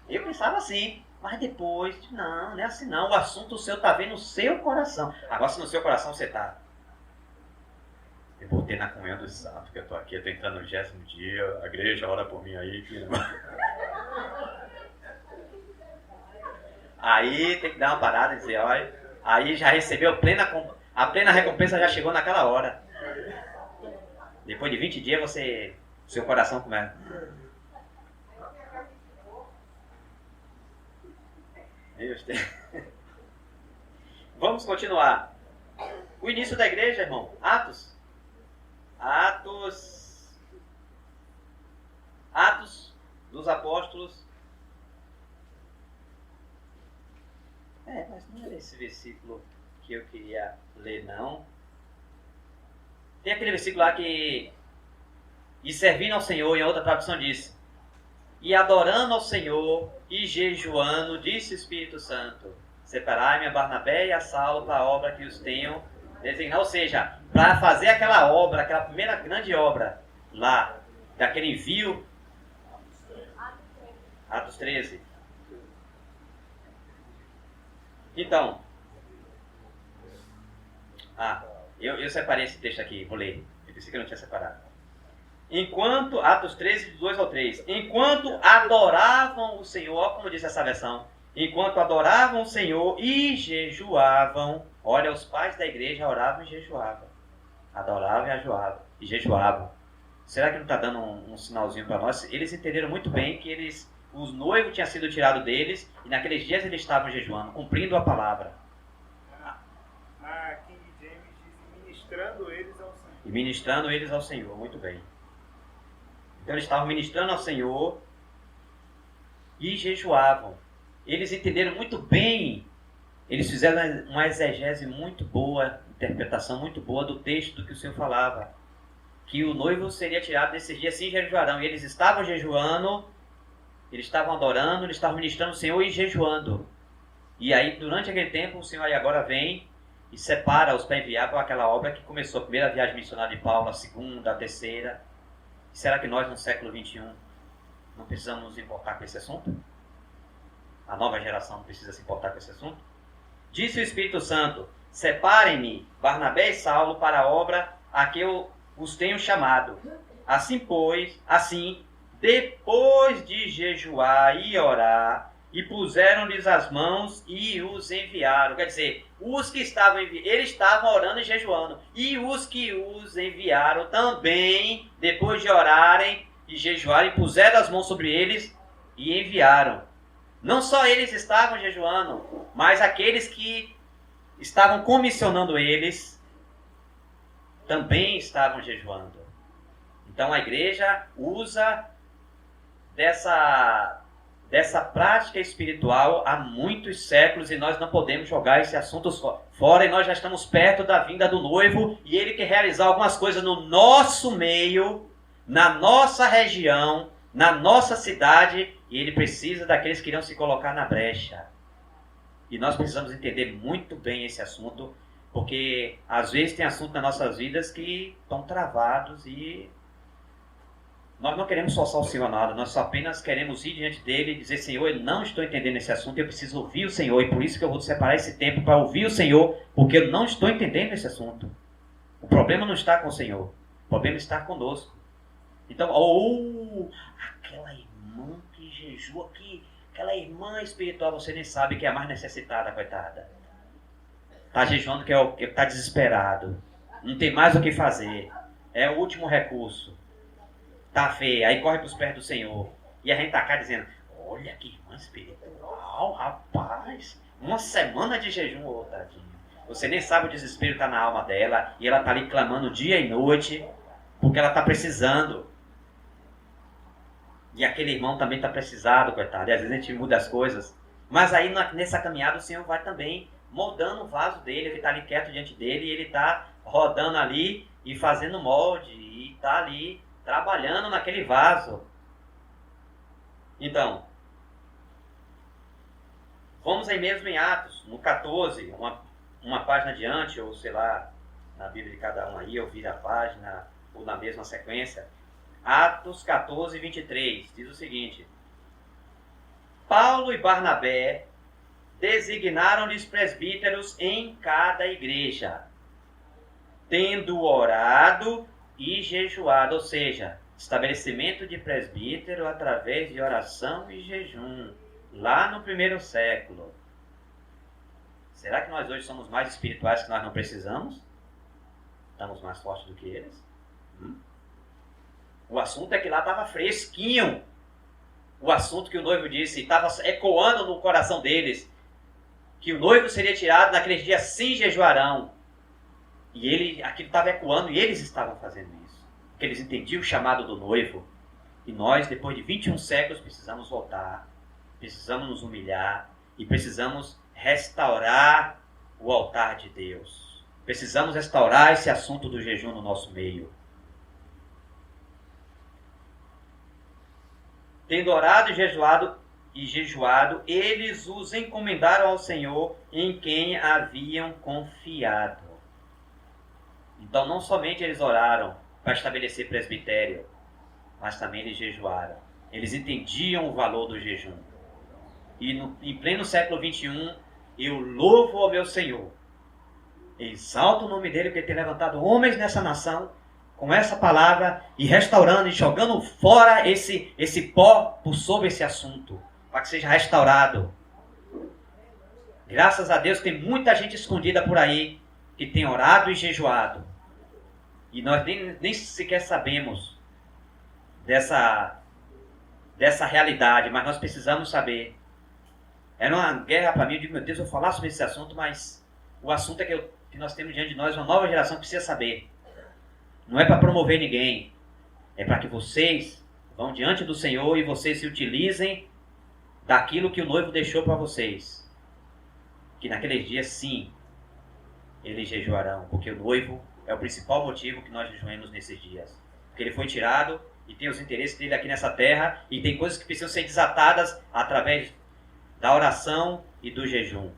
Eu pensava assim. Mas depois, não é assim não. O assunto seu está vendo no seu coração. Agora, se no seu coração você está... Eu botei na comunhão dos santos, que eu estou aqui, eu estou entrando no 20º dia, a igreja ora por mim aí. Aí tem que dar uma parada e dizer, olha, aí já recebeu a plena recompensa, já chegou naquela hora. Depois de 20 dias, seu coração começa... Vamos continuar. O início da igreja, irmão. Atos dos Apóstolos. Mas não era esse versículo que eu queria ler, não. Tem aquele versículo lá que... E servindo ao Senhor, em outra tradução diz... E adorando ao Senhor e jejuando, disse o Espírito Santo, separai-me a Barnabé e a Saulo para a obra que os tenham designado. Ou seja, para fazer aquela obra, aquela primeira grande obra lá, daquele envio. Atos 13. Então, eu separei esse texto aqui, vou ler. Eu pensei que eu não tinha separado. Enquanto, Atos 13, de 2 ao 3, enquanto adoravam o Senhor, olha como diz essa versão, enquanto adoravam o Senhor e jejuavam, olha, os pais da igreja oravam e jejuavam, adoravam e jejuavam. Será que não está dando um sinalzinho para nós? Eles entenderam muito bem que os noivos tinham sido tirados deles e naqueles dias eles estavam jejuando, cumprindo a palavra. A King James diz ministrando eles ao Senhor. E ministrando eles ao Senhor, muito bem. Então eles estavam ministrando ao Senhor e jejuavam. Eles entenderam muito bem, eles fizeram uma exegese muito boa, interpretação muito boa do texto do que o Senhor falava. Que o noivo seria tirado desses dias, sim, jejuarão. E eles estavam jejuando, eles estavam adorando, eles estavam ministrando o Senhor e jejuando. E aí, durante aquele tempo, o Senhor aí agora vem e separa-os para enviar para aquela obra que começou a primeira viagem missionária de Paulo, a segunda, a terceira. Será que nós, no século XXI, não precisamos nos importar com esse assunto? A nova geração não precisa se importar com esse assunto? Disse o Espírito Santo, separem-me, Barnabé e Saulo, para a obra a que eu os tenho chamado. Assim, depois de jejuar e orar, e puseram-lhes as mãos e os enviaram. Quer dizer, os que estavam eles estavam orando e jejuando. E os que os enviaram também, depois de orarem e jejuarem, puseram as mãos sobre eles e enviaram. Não só eles estavam jejuando, mas aqueles que estavam comissionando eles também estavam jejuando. Então a igreja usa dessa prática espiritual há muitos séculos e nós não podemos jogar esse assunto fora, e nós já estamos perto da vinda do noivo e ele quer realizar algumas coisas no nosso meio, na nossa região, na nossa cidade, e ele precisa daqueles que irão se colocar na brecha. E nós precisamos entender muito bem esse assunto, porque às vezes tem assuntos nas nossas vidas que estão travados e nós não queremos forçar o Senhor a nada, nós só apenas queremos ir diante dele e dizer: Senhor, eu não estou entendendo esse assunto, eu preciso ouvir o Senhor, e por isso que eu vou separar esse tempo para ouvir o Senhor, porque eu não estou entendendo esse assunto. O problema não está com o Senhor, o problema está conosco. Então, aquela irmã que jejua aqui, aquela irmã espiritual, você nem sabe que é a mais necessitada, coitada. Está jejuando que está desesperado, não tem mais o que fazer, é o último recurso. Tá feia, aí corre para os pés do Senhor. E a gente tá cá dizendo: olha que irmã espiritual, rapaz. Uma semana de jejum, ô tadinho. Você nem sabe o desespero que tá na alma dela. E ela tá ali clamando dia e noite, porque ela tá precisando. E aquele irmão também tá precisado, coitado. E às vezes a gente muda as coisas. Mas aí nessa caminhada o Senhor vai também moldando o vaso dele. Ele tá ali quieto diante dele e ele tá rodando ali e fazendo molde. E tá ali trabalhando naquele vaso. Então, vamos aí mesmo em Atos, no 14, uma página adiante, ou sei lá, na Bíblia de cada um aí, ou vira a página, ou na mesma sequência. Atos 14, 23, diz o seguinte: Paulo e Barnabé designaram-lhes presbíteros em cada igreja, tendo orado e jejuado, ou seja, estabelecimento de presbítero através de oração e jejum, lá no primeiro século. Será que nós hoje somos mais espirituais que nós não precisamos? Estamos mais fortes do que eles? O assunto é que lá estava fresquinho. O assunto que o noivo disse, estava ecoando no coração deles, que o noivo seria tirado naqueles dias, sim jejuarão. E aquilo estava ecoando e eles estavam fazendo isso. Porque eles entendiam o chamado do noivo. E nós, depois de 21 séculos, precisamos voltar. Precisamos nos humilhar. E precisamos restaurar o altar de Deus. Precisamos restaurar esse assunto do jejum no nosso meio. Tendo orado e jejuado, eles os encomendaram ao Senhor, em quem haviam confiado. Então, não somente eles oraram para estabelecer presbitério, mas também eles jejuaram. Eles entendiam o valor do jejum. E em pleno século XXI, eu louvo ao meu Senhor. Exalto o nome dele, porque ele tem levantado homens nessa nação com essa palavra e restaurando e jogando fora esse pó por sobre esse assunto, para que seja restaurado. Graças a Deus tem muita gente escondida por aí que tem orado e jejuado. E nós nem sequer sabemos dessa realidade, mas nós precisamos saber. Era uma guerra para mim, eu digo: meu Deus, eu vou falar sobre esse assunto, mas o assunto é que nós temos diante de nós uma nova geração que precisa saber. Não é para promover ninguém, é para que vocês vão diante do Senhor e vocês se utilizem daquilo que o noivo deixou para vocês. Que naqueles dias, sim, eles jejuarão, porque o noivo é o principal motivo que nós jejuemos nesses dias. Porque ele foi tirado e tem os interesses dele aqui nessa terra, e tem coisas que precisam ser desatadas através da oração e do jejum.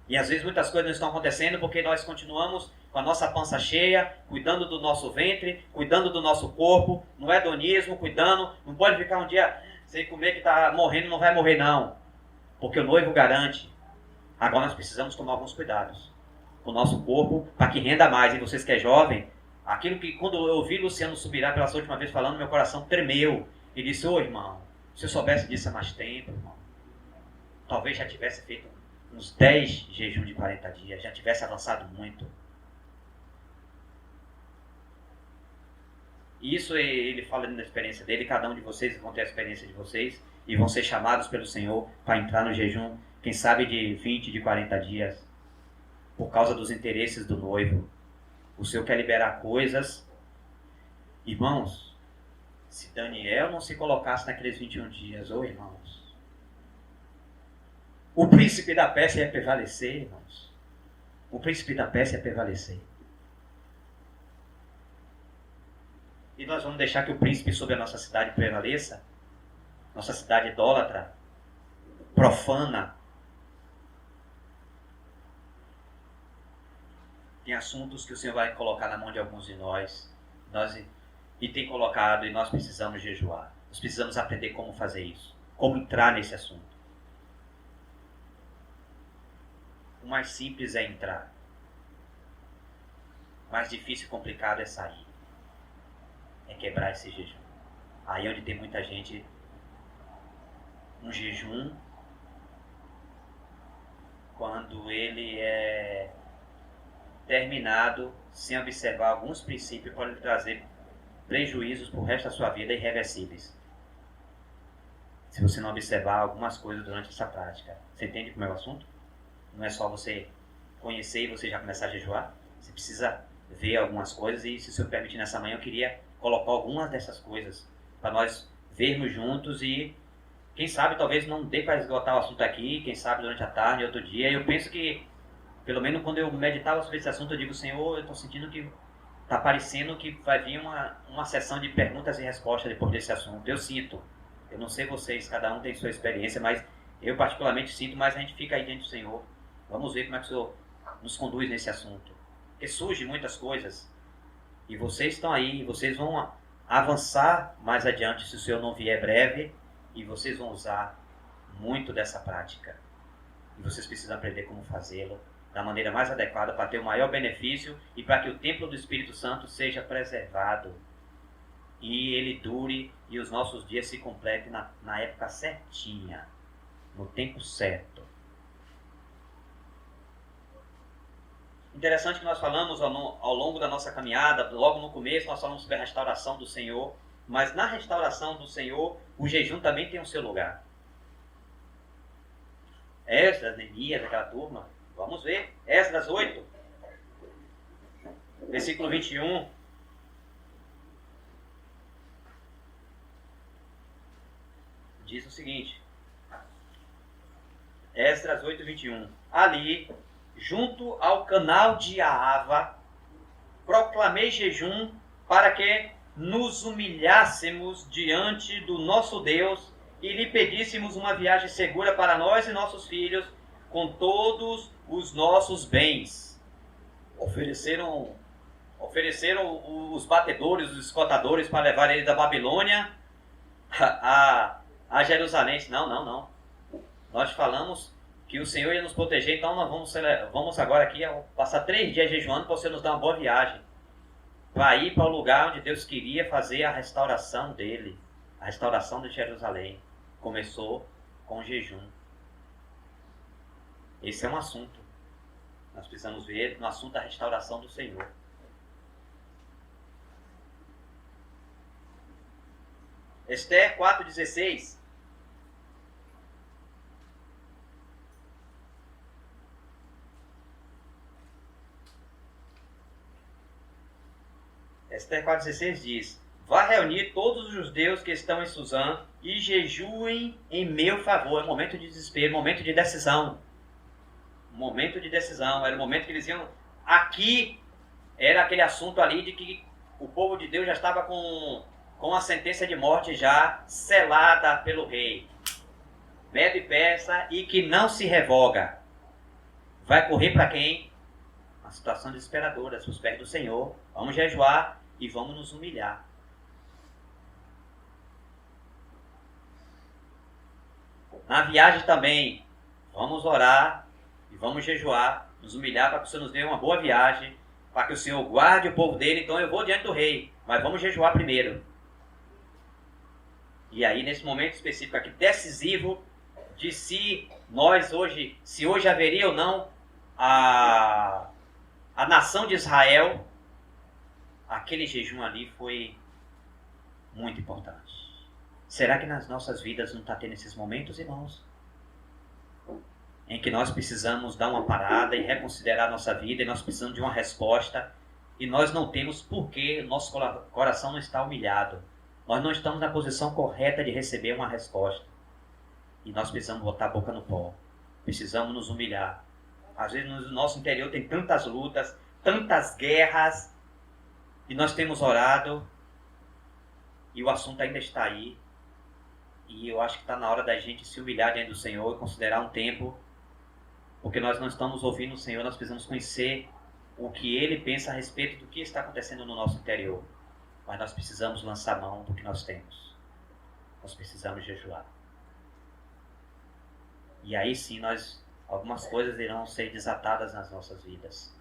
E às vezes muitas coisas não estão acontecendo porque nós continuamos com a nossa pança cheia, cuidando do nosso ventre, cuidando do nosso corpo, no hedonismo, cuidando. Não pode ficar um dia sem comer que está morrendo, não vai morrer não. Porque o noivo garante. Agora nós precisamos tomar alguns cuidados com o nosso corpo para que renda mais. E vocês que é jovem, aquilo que quando eu ouvi Luciano Subirá pela sua última vez falando, meu coração tremeu. E disse: ô irmão, se eu soubesse disso há mais tempo, irmão, talvez já tivesse feito uns 10 jejum de 40 dias, já tivesse avançado muito. Isso ele fala na experiência dele, cada um de vocês vão ter a experiência de vocês. e vão ser chamados pelo Senhor para entrar no jejum, quem sabe de 20, de 40 dias, por causa dos interesses do noivo. O Senhor quer liberar coisas. Irmãos, se Daniel não se colocasse naqueles 21 dias, irmãos, o príncipe da Pérsia ia prevalecer, irmãos. O príncipe da Pérsia ia prevalecer. E nós vamos deixar que o príncipe sobre a nossa cidade prevaleça? Nossa cidade idólatra, profana. Tem assuntos que o Senhor vai colocar na mão de alguns de nós. E tem colocado, e nós precisamos jejuar. Nós precisamos aprender como fazer isso. Como entrar nesse assunto. O mais simples é entrar. O mais difícil e complicado é sair. É quebrar esse jejum. Aí onde tem muita gente, um jejum, quando ele é terminado, sem observar alguns princípios, pode lhe trazer prejuízos para o resto da sua vida irreversíveis. Se você não observar algumas coisas durante essa prática. Você entende como é o assunto? Não é só você conhecer e você já começar a jejuar. Você precisa ver algumas coisas e, se o Senhor permitir, nessa manhã eu queria colocar algumas dessas coisas para nós vermos juntos e, quem sabe, talvez não dê para esgotar o assunto aqui, quem sabe durante a tarde, outro dia. Eu penso que, pelo menos quando eu meditava sobre esse assunto, eu digo, Senhor, eu estou sentindo que está parecendo que vai vir uma sessão de perguntas e respostas depois desse assunto. Eu sinto. Eu não sei vocês, cada um tem sua experiência, mas eu particularmente sinto, mas a gente fica aí diante do Senhor. Vamos ver como é que o Senhor nos conduz nesse assunto. Porque surgem muitas coisas. E vocês estão aí, vocês vão avançar mais adiante se o Senhor não vier breve. E vocês vão usar muito dessa prática. E vocês precisam aprender como fazê-lo da maneira mais adequada para ter o maior benefício e para que o templo do Espírito Santo seja preservado. E ele dure e os nossos dias se completem na época certinha. No tempo certo. Interessante que nós falamos ao longo da nossa caminhada, logo no começo nós falamos sobre a restauração do Senhor, mas na restauração do Senhor, o jejum também tem o seu lugar. Esdras, Neemias, aquela turma, vamos ver, Esdras 8, versículo 21. Diz o seguinte, Esdras 8, 21. Ali, junto ao canal de Ahava, proclamei jejum para que nos humilhássemos diante do nosso Deus e lhe pedíssemos uma viagem segura para nós e nossos filhos com todos os nossos bens. Ofereceram os batedores, os escotadores para levar ele da Babilônia a Jerusalém. Não. Nós falamos que o Senhor ia nos proteger, então nós vamos agora aqui passar 3 dias jejuando para você nos dar uma boa viagem. Para ir para o lugar onde Deus queria fazer a restauração dele. A restauração de Jerusalém. Começou com jejum. Esse é um assunto. Nós precisamos ver no assunto da restauração do Senhor. Esther 4,16. Esther 4,16 diz: vá reunir todos os judeus que estão em Suzã e jejuem em meu favor. É um momento de desespero, momento de decisão. Momento de decisão. Era o momento que eles iam... Aqui era aquele assunto ali de que o povo de Deus já estava com a sentença de morte já selada pelo rei. Mede Persa e que não se revoga. Vai correr para quem? Uma situação desesperadora, aos pés do Senhor. Vamos jejuar e vamos nos humilhar. Na viagem também, vamos orar e vamos jejuar, nos humilhar para que o Senhor nos dê uma boa viagem, para que o Senhor guarde o povo dele. Então eu vou diante do rei, mas vamos jejuar primeiro. E aí, nesse momento específico aqui, decisivo, de se hoje haveria ou não a nação de Israel, aquele jejum ali foi muito importante. Será que nas nossas vidas não está tendo esses momentos, irmãos? Em que nós precisamos dar uma parada e reconsiderar a nossa vida, e nós precisamos de uma resposta, e nós não temos porque nosso coração não está humilhado. Nós não estamos na posição correta de receber uma resposta. E nós precisamos botar a boca no pó. Precisamos nos humilhar. Às vezes no nosso interior tem tantas lutas, tantas guerras, e nós temos orado, e o assunto ainda está aí. E eu acho que está na hora da gente se humilhar diante do Senhor e considerar um tempo, porque nós não estamos ouvindo o Senhor, nós precisamos conhecer o que Ele pensa a respeito do que está acontecendo no nosso interior. Mas nós precisamos lançar mão do que nós temos. Nós precisamos jejuar. E aí sim, algumas coisas irão ser desatadas nas nossas vidas.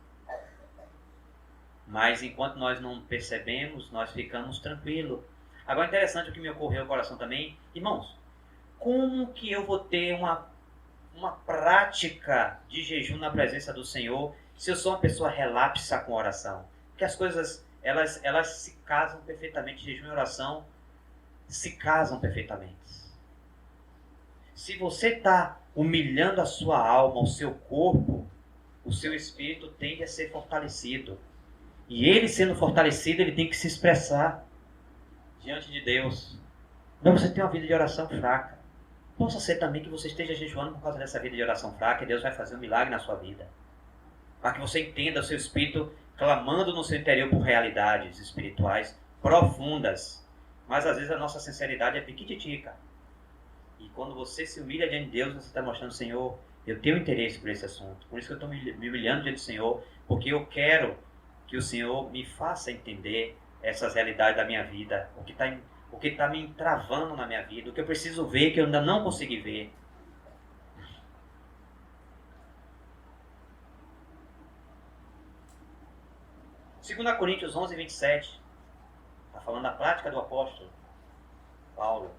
Mas enquanto nós não percebemos, nós ficamos tranquilos. Agora, interessante o que me ocorreu no coração também. Irmãos, como que eu vou ter uma prática de jejum na presença do Senhor se eu sou uma pessoa relapsa com oração? Porque as coisas, elas se casam perfeitamente. Jejum e oração se casam perfeitamente. Se você está humilhando a sua alma, o seu corpo, o seu espírito tende a ser fortalecido. E ele sendo fortalecido, ele tem que se expressar diante de Deus. Não, você tem uma vida de oração fraca. Possa ser também que você esteja jejuando por causa dessa vida de oração fraca, e Deus vai fazer um milagre na sua vida. Para que você entenda o seu espírito clamando no seu interior por realidades espirituais profundas. Mas às vezes a nossa sinceridade é piquititica. E quando você se humilha diante de Deus, você está mostrando, Senhor, eu tenho interesse por esse assunto. Por isso que eu estou me humilhando diante do Senhor, porque eu quero que o Senhor me faça entender essas realidades da minha vida, o que está me travando na minha vida, o que eu preciso ver, que eu ainda não consegui ver. Segunda Coríntios 11, 27, está falando da prática do apóstolo Paulo.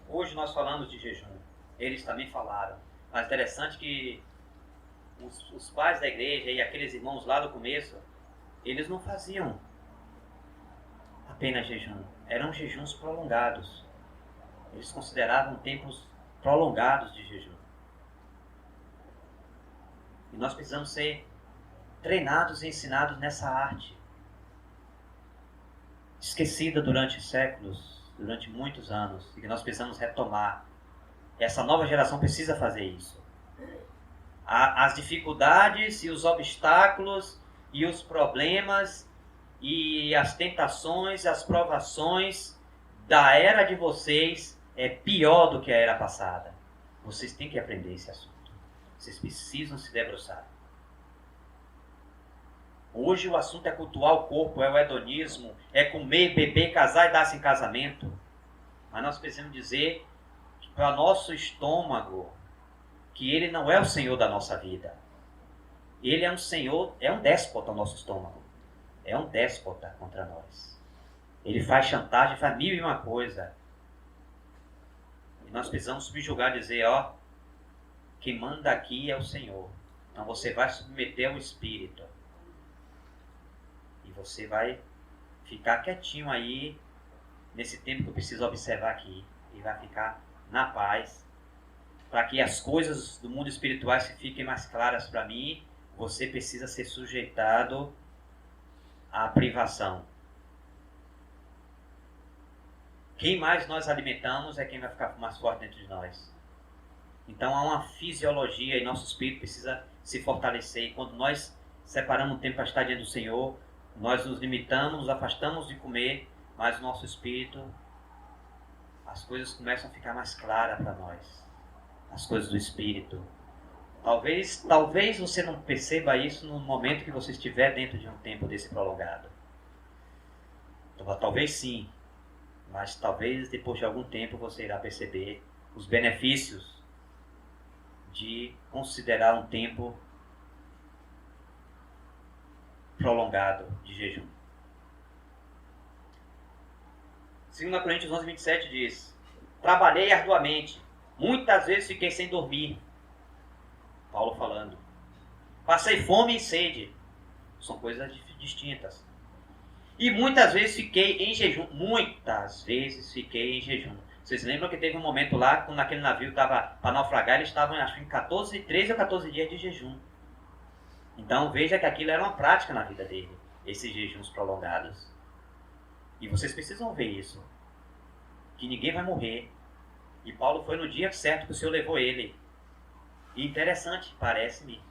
Hoje nós falamos de jejum, eles também falaram, mas interessante que os pais da igreja e aqueles irmãos lá do começo, eles não faziam apenas jejum, eram jejuns prolongados. Eles consideravam tempos prolongados de jejum. E nós precisamos ser treinados e ensinados nessa arte, esquecida durante séculos, durante muitos anos, e que nós precisamos retomar. Essa nova geração precisa fazer isso. As dificuldades e os obstáculos e os problemas e as tentações, as provações da era de vocês é pior do que a era passada. Vocês têm que aprender esse assunto. Vocês precisam se debruçar. Hoje o assunto é cultuar o corpo, é o hedonismo, é comer, beber, casar e dar-se em casamento. Mas nós precisamos dizer que para o nosso estômago, que ele não é o Senhor da nossa vida. Ele é um Senhor, é um déspota ao nosso estômago. É um déspota contra nós. Ele faz chantagem, faz mil e uma coisa. E nós precisamos subjugar e dizer, ó, quem manda aqui é o Senhor. Então você vai submeter ao Espírito. E você vai ficar quietinho aí, nesse tempo que eu preciso observar aqui. E vai ficar na paz. Para que as coisas do mundo espiritual fiquem mais claras para mim, você precisa ser sujeitado à privação. Quem mais nós alimentamos é quem vai ficar mais forte dentro de nós. Então há uma fisiologia e nosso espírito precisa se fortalecer. E quando nós separamos um tempo para estar diante do Senhor, nós nos limitamos, nos afastamos de comer, mas o nosso espírito, as coisas começam a ficar mais claras para nós. As coisas do espírito. Talvez você não perceba isso no momento que você estiver dentro de um tempo desse prolongado. Talvez sim, mas talvez depois de algum tempo você irá perceber os benefícios de considerar um tempo prolongado de jejum. 2 Coríntios 11, 27 diz: trabalhei arduamente, muitas vezes fiquei sem dormir. Paulo falando. Passei fome e sede. São coisas distintas. E muitas vezes fiquei em jejum. Muitas vezes fiquei em jejum. Vocês lembram que teve um momento lá, quando aquele navio estava para naufragar, eles estavam, acho que em 13 ou 14 dias de jejum. Então veja que aquilo era uma prática na vida dele, esses jejuns prolongados. E vocês precisam ver isso. Que ninguém vai morrer. E Paulo foi no dia certo que o Senhor levou ele. E interessante, parece-me,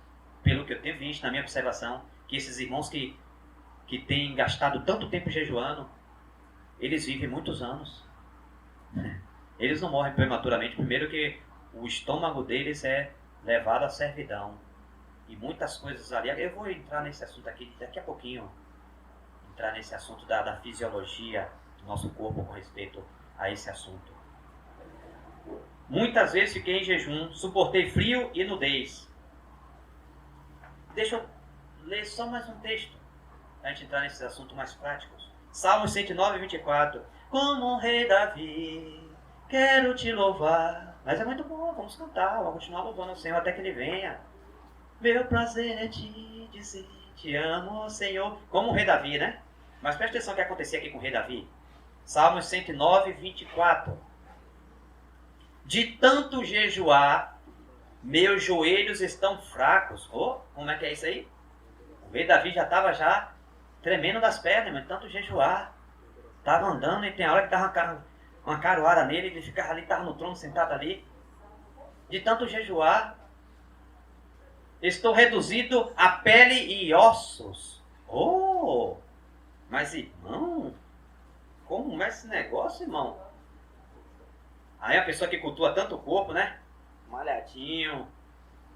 pelo que eu tenho visto na minha observação, que esses irmãos que têm gastado tanto tempo jejuando, eles vivem muitos anos. Eles não morrem prematuramente. Primeiro que o estômago deles é levado à servidão. E muitas coisas ali. Eu vou entrar nesse assunto aqui daqui a pouquinho. Entrar nesse assunto da fisiologia do nosso corpo com respeito a esse assunto. Muitas vezes fiquei em jejum, suportei frio e nudez. Deixa eu ler só mais um texto, para a gente entrar nesses assuntos mais práticos. Salmos 109, 24. Como um rei Davi, quero te louvar. Mas é muito bom, vamos cantar, vamos continuar louvando o Senhor até que Ele venha. Meu prazer é te dizer, te amo, Senhor. Como o rei Davi, né? Mas presta atenção no que acontecia aqui com o rei Davi. Salmos 109, 24. De tanto jejuar, meus joelhos estão fracos. Oh, como é que é isso aí? O rei Davi já estava tremendo das pernas, mas de tanto jejuar. Estava andando e tem hora que estava uma caroada nele, ele ficava ali, estava no trono sentado ali. De tanto jejuar, estou reduzido a pele e ossos. Oh, mas irmão, como é esse negócio, irmão? Aí a pessoa que cultua tanto o corpo, né? Malhadinho,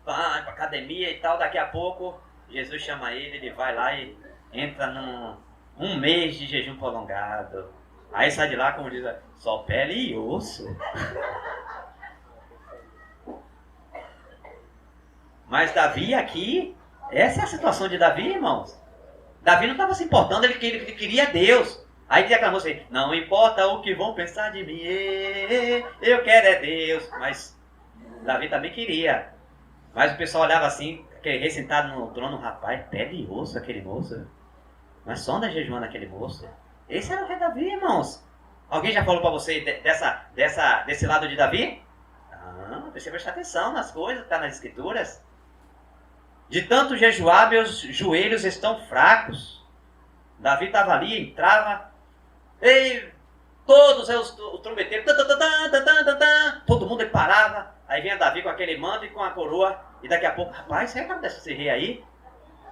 vai pra academia e tal, daqui a pouco Jesus chama ele vai lá e entra num mês de jejum prolongado. Aí sai de lá, como diz, só pele e osso. Mas Davi aqui, essa é a situação de Davi, irmãos. Davi não estava se importando, ele queria Deus. Aí ele aclamou assim, não importa o que vão pensar de mim, eu quero é Deus. Mas Davi também queria. Mas o pessoal olhava assim, aquele rei sentado no trono, rapaz, pele e osso aquele moço. Mas só anda jejuando aquele moço. Esse era o rei Davi, irmãos. Alguém já falou para você desse lado de Davi? Não, precisa prestar atenção nas coisas, está nas escrituras. De tanto jejuar, meus joelhos estão fracos. Davi estava ali, entrava, e todos os trombeteiros, todo mundo ele parava. Aí vinha Davi com aquele manto e com a coroa, e daqui a pouco, rapaz, você acaba desse rei aí?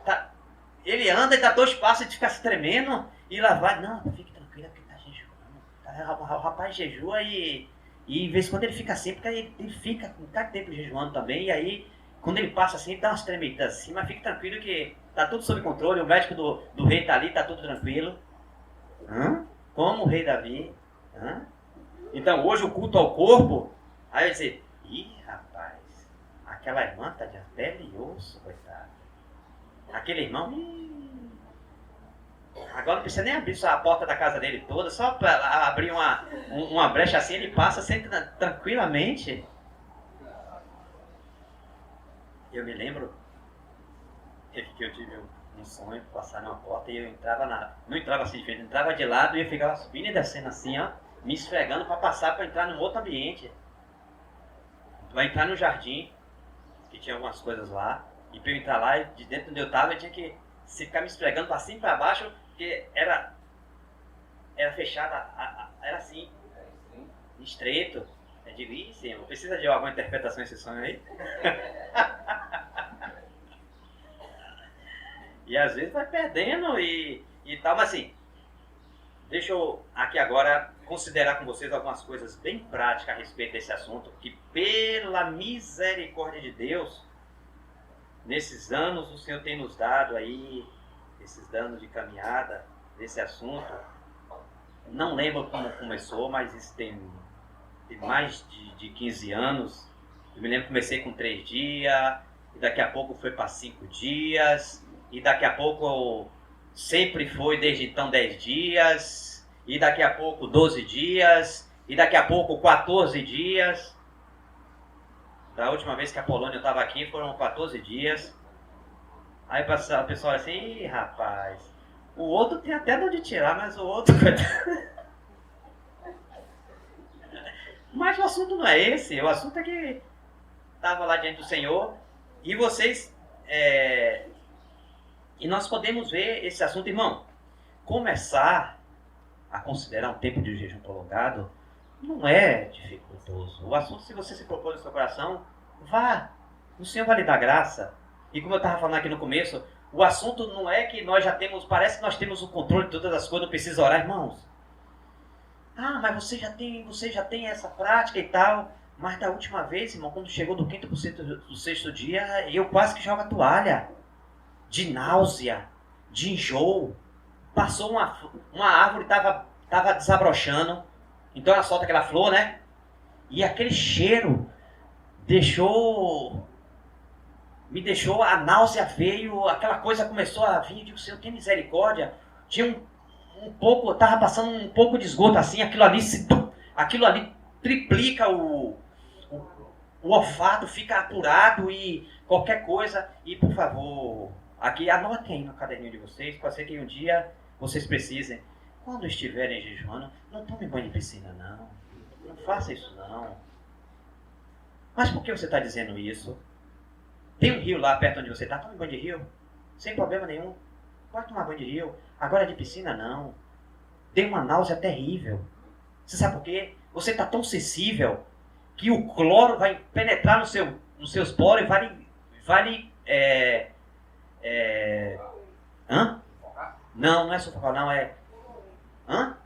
Tá, ele anda e dá 2 passos e fica se tremendo, e lá vai, não, fique tranquilo, porque está jejuando. O rapaz jejua e de vez em quando ele fica assim, porque ele fica com cada tempo jejuando também, e aí, quando ele passa assim, ele dá umas tremeditas assim, mas fique tranquilo que tá tudo sob controle, o médico do rei tá ali, tá tudo tranquilo. Como o rei Davi. Então hoje o culto ao corpo, aí eu dizer, rapaz, aquela irmã tá de pele e osso, coitado. Aquele irmão, agora não precisa nem abrir só a porta da casa dele toda, só para abrir uma brecha assim, ele passa sempre tranquilamente. Eu me lembro que eu tive um sonho de passar numa porta e eu não entrava assim de frente, entrava de lado e eu ficava subindo e descendo assim, ó, me esfregando para passar para entrar num outro ambiente. Para entrar no jardim, que tinha algumas coisas lá, e para eu entrar lá, de dentro onde eu estava, eu tinha que ficar me esfregando para cima e para baixo, porque era fechada, era assim, estreito. Eu digo, Senhor, precisa de alguma interpretação desse sonho aí? E às vezes vai perdendo e tal, mas assim, deixa eu aqui agora considerar com vocês algumas coisas bem práticas a respeito desse assunto, que pela misericórdia de Deus, nesses anos o Senhor tem nos dado aí, esses anos de caminhada, desse assunto. Não lembro como começou, mas isso tem mais de 15 anos. Eu me lembro que comecei com 3 dias, e daqui a pouco foi para 5 dias, e daqui a pouco sempre foi desde então 10 dias, e daqui a pouco 12 dias, e daqui a pouco 14 dias. Da última vez que a Polônia estava aqui foram 14 dias. Aí o pessoal olha assim, ih, rapaz, o outro tem até de onde tirar, mas o outro... Mas o assunto não é esse, o assunto é que estava lá diante do Senhor e vocês... E nós podemos ver esse assunto, irmão, começar a considerar um tempo de jejum prolongado não é dificultoso. O assunto, se você se propôs no seu coração, vá, o Senhor vai lhe dar graça. E como eu estava falando aqui no começo, o assunto não é que nós já temos, parece que nós temos o controle de todas as coisas, não precisa orar, irmãos. Ah, mas você já tem essa prática e tal. Mas da última vez, irmão, quando chegou do 5º do 6º dia, eu quase que jogo a toalha. De náusea, de enjoo. Passou uma árvore, estava desabrochando. Então ela solta aquela flor, né? E aquele cheiro me deixou, a náusea veio, aquela coisa começou a vir. Eu digo, Senhor, tem misericórdia. Tinha um pouco, estava passando um pouco de esgoto assim, aquilo ali triplica o olfato, fica apurado e qualquer coisa. E por favor, aqui anotem aí no caderninho de vocês, pode ser que um dia vocês precisem. Quando estiverem jejuando, não tomem banho de piscina, não. Não faça isso, não. Mas por que você está dizendo isso? Tem um rio lá perto onde você está, tome banho de rio. Sem problema nenhum. Pode tomar banho de rio. Agora de piscina, não. Tem uma náusea terrível. Você sabe por quê? Você está tão sensível que o cloro vai penetrar nos seus poros e vai hã? Não é sufocar, não, é... Hã?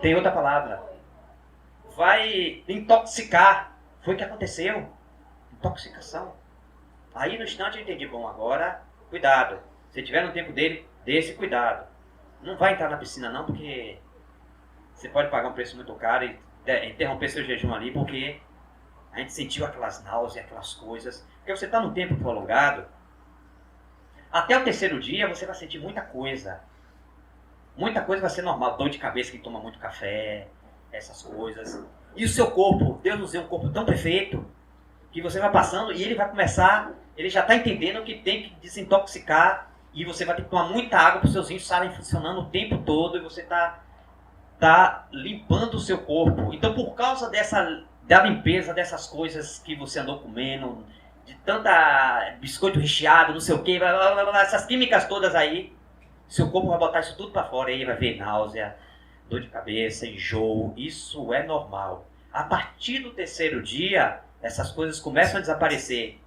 Tem outra palavra. Vai intoxicar. Foi o que aconteceu. Intoxicação. Aí no instante eu entendi, bom, agora, cuidado. Se tiver no tempo dele, dê esse cuidado. Não vai entrar na piscina não, porque você pode pagar um preço muito caro e interromper seu jejum ali, porque a gente sentiu aquelas náuseas, aquelas coisas. Porque você está no tempo prolongado, até o 3º dia você vai sentir muita coisa. Muita coisa vai ser normal, dor de cabeça que toma muito café, essas coisas. E o seu corpo, Deus nos deu um corpo tão perfeito, que você vai passando e ele vai começar, ele já está entendendo que tem que desintoxicar e você vai ter que tomar muita água para os seus rins estarem funcionando o tempo todo e você está limpando o seu corpo. Então, por causa da limpeza dessas coisas que você andou comendo, de tanta biscoito recheado, não sei o que, essas químicas todas aí, seu corpo vai botar isso tudo para fora e aí vai ver náusea, dor de cabeça, enjoo. Isso é normal. A partir do 3º dia, essas coisas começam a desaparecer.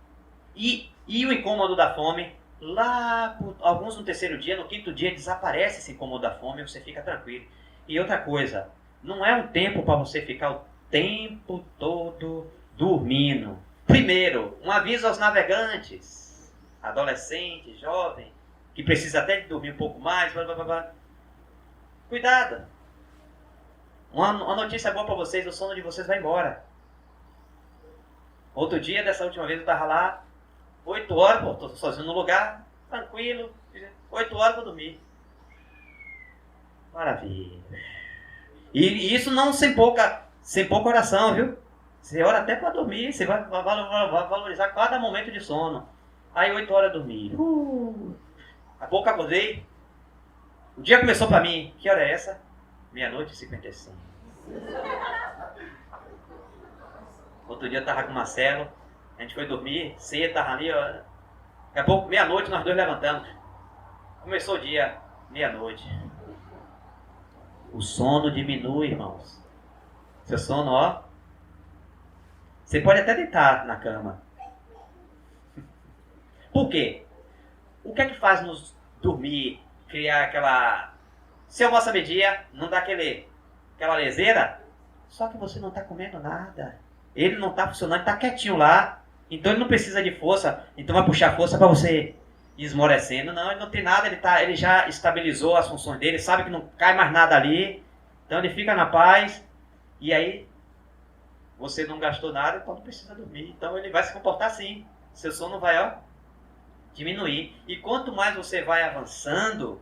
E o incômodo da fome, lá, alguns no 3º dia, no 5º dia, desaparece esse incômodo da fome e você fica tranquilo. E outra coisa, não é um tempo para você ficar o tempo todo dormindo. Primeiro, um aviso aos navegantes, adolescente, jovem, que precisa até de dormir um pouco mais, Cuidado. Uma notícia boa para vocês, o sono de vocês vai embora. Outro dia, dessa última vez, eu estava lá, 8 horas, estou sozinho no lugar, tranquilo, 8 horas para dormir. Maravilha. E isso não sem pouca oração, viu? Você ora até para dormir, você vai valorizar cada momento de sono. Aí 8 horas dormir. A pouco acordei. O dia começou para mim. Que hora é essa? 00:55. Outro dia eu tava com o Marcelo. A gente foi dormir, cedo, tava ali, ó. Daqui a pouco, 00:00, nós dois levantamos. Começou o dia, 00:00. O sono diminui, irmãos. Seu sono, ó. Você pode até deitar na cama. Por quê? O que é que faz nos dormir, criar aquela... Se almoça meio-dia, não dá aquela leseira? Só que você não está comendo nada. Ele não está funcionando, está quietinho lá. Então ele não precisa de força. Então vai puxar força para você ir esmorecendo. Não, ele não tem nada, ele já estabilizou as funções dele, sabe que não cai mais nada ali. Então ele fica na paz. E aí, você não gastou nada, então não precisa dormir. Então ele vai se comportar assim. Seu sono vai, ó, diminuir. E quanto mais você vai avançando,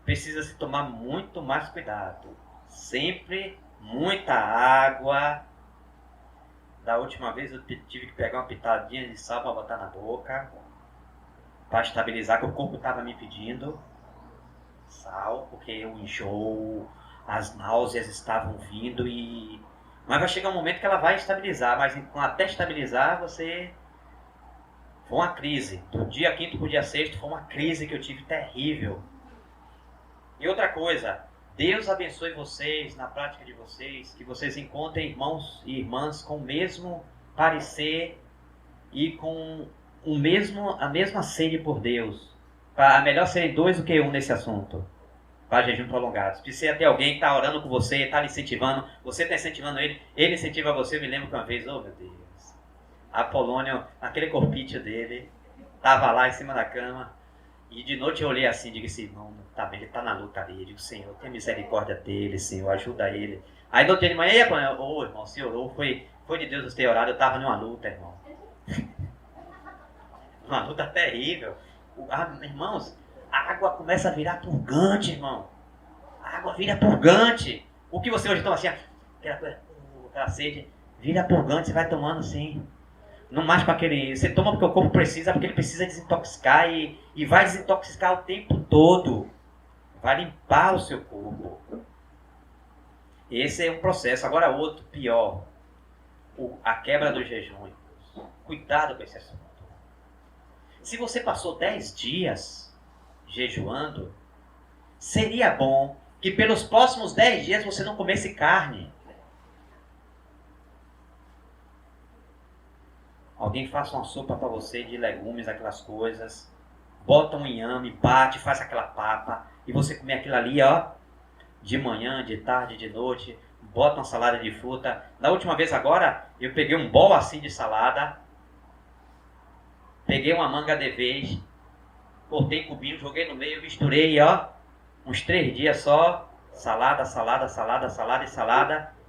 precisa se tomar muito mais cuidado. Sempre muita água. Da última vez eu tive que pegar uma pitadinha de sal para botar na boca. para estabilizar, que o corpo estava me pedindo sal, porque o enjoo, as náuseas estavam vindo mas vai chegar um momento que ela vai estabilizar, mas até estabilizar foi uma crise. Do dia 5º para o dia 6º foi uma crise que eu tive terrível. E outra coisa, Deus abençoe vocês na prática de vocês, que vocês encontrem irmãos e irmãs com o mesmo parecer e com a mesma sede por Deus. É melhor serem 2 do que 1 nesse assunto. Para jejum prolongado. Se você ter alguém que está orando com você, está lhe incentivando, você está incentivando ele incentiva você. Eu me lembro que uma vez, oh meu Deus, Apolônio, naquele corpício dele, estava lá em cima da cama, e de noite eu olhei assim, digo assim, irmão, tá bem, ele está na luta ali, eu digo, Senhor, tenha misericórdia dele, Senhor, ajuda ele. Aí no outro dia de manhã, ô irmão, o senhor orou, foi de Deus você ter orado, eu estava numa luta, irmão. Uma luta terrível. Irmãos, a água começa a virar purgante, irmão. A água vira purgante. O que você hoje toma assim, aquela sede, vira purgante, você vai tomando assim. Não mais com aquele... Você toma porque o corpo precisa, porque ele precisa desintoxicar e vai desintoxicar o tempo todo. Vai limpar o seu corpo. Esse é um processo. Agora outro, pior. A quebra do jejum. Cuidado com esse assunto. Se você passou 10 dias jejuando, seria bom que pelos próximos 10 dias você não comesse carne. Alguém faça uma sopa para você de legumes, aquelas coisas, bota um inhame, bate, faz aquela papa, e você comer aquilo ali, ó, de manhã, de tarde, de noite, bota uma salada de fruta. Da última vez agora, eu peguei um bol assim de salada, peguei uma manga de vez, cortei cubinho, joguei no meio, misturei, ó, uns 3 dias só, salada,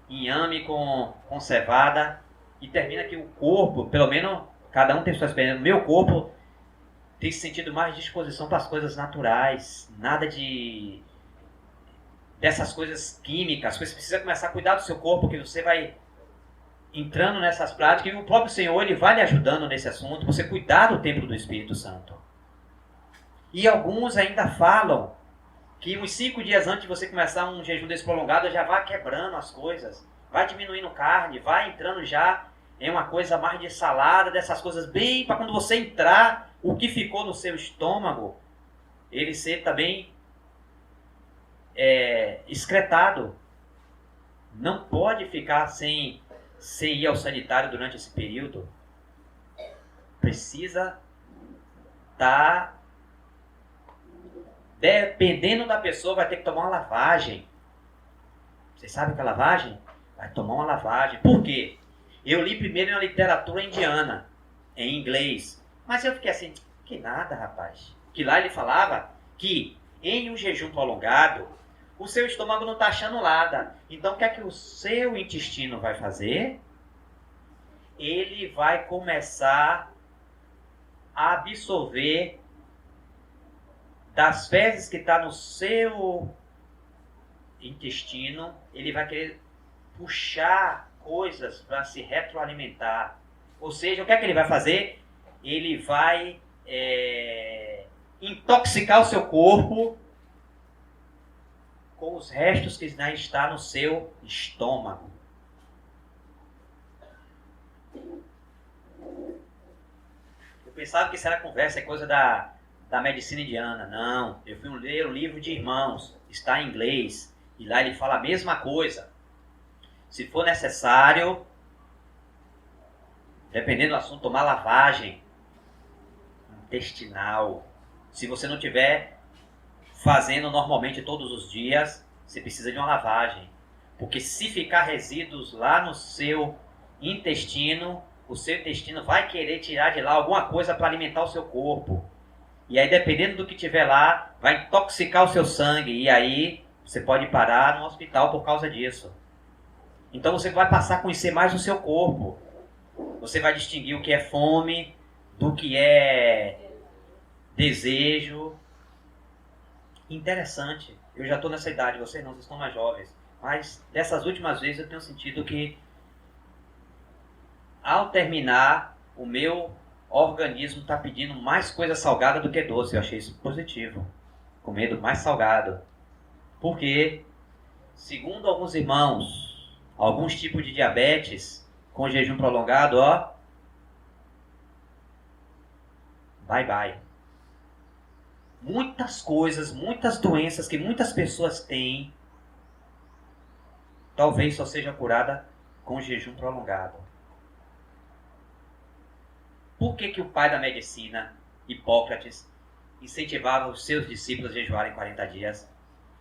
inhame com cevada, e termina que o corpo, pelo menos, cada um tem suas experiências, meu corpo tem sentido mais disposição para as coisas naturais, nada dessas coisas químicas. Você precisa começar a cuidar do seu corpo, que você vai entrando nessas práticas, e o próprio Senhor, ele vai lhe ajudando nesse assunto, você cuidar do templo do Espírito Santo. E alguns ainda falam que uns 5 dias antes de você começar um jejum desse prolongado, já vai quebrando as coisas, vai diminuindo carne, vai entrando já em uma coisa mais de salada, dessas coisas bem para quando você entrar, o que ficou no seu estômago, ele ser também excretado. Não pode ficar sem ir ao sanitário durante esse período. Precisa estar... Dependendo da pessoa, vai ter que tomar uma lavagem. Vocês sabem o que é lavagem? Vai tomar uma lavagem. Por quê? Eu li primeiro na literatura indiana, em inglês. Mas eu fiquei assim, que nada, rapaz. Que lá ele falava que em um jejum prolongado, o seu estômago não está achando nada. Então o que é que o seu intestino vai fazer? Ele vai começar a absorver das fezes que está no seu intestino, ele vai querer puxar coisas para se retroalimentar. Ou seja, o que é que ele vai fazer? Ele vai intoxicar o seu corpo com os restos que ainda está no seu estômago. Eu pensava que isso era conversa, é coisa da medicina indiana. Não, eu fui ler um livro de Irmãos, está em inglês, e lá ele fala a mesma coisa. Se for necessário, dependendo do assunto, tomar lavagem intestinal. Se você não estiver fazendo normalmente todos os dias, você precisa de uma lavagem. Porque se ficar resíduos lá no seu intestino, o seu intestino vai querer tirar de lá alguma coisa para alimentar o seu corpo. E aí, dependendo do que tiver lá, vai intoxicar o seu sangue. E aí, você pode parar no hospital por causa disso. Então, você vai passar a conhecer mais o seu corpo. Você vai distinguir o que é fome, do que é desejo. Interessante. Eu já estou nessa idade, vocês não, vocês estão mais jovens. Mas, dessas últimas vezes, eu tenho sentido que, ao terminar o meu organismo está pedindo mais coisa salgada do que doce. Eu achei isso positivo. Comendo mais salgado. Porque, segundo alguns irmãos, alguns tipos de diabetes com jejum prolongado, bye bye. Muitas coisas, muitas doenças que muitas pessoas têm, talvez só seja curada com jejum prolongado. Por que o pai da medicina, Hipócrates, incentivava os seus discípulos a jejuarem 40 dias?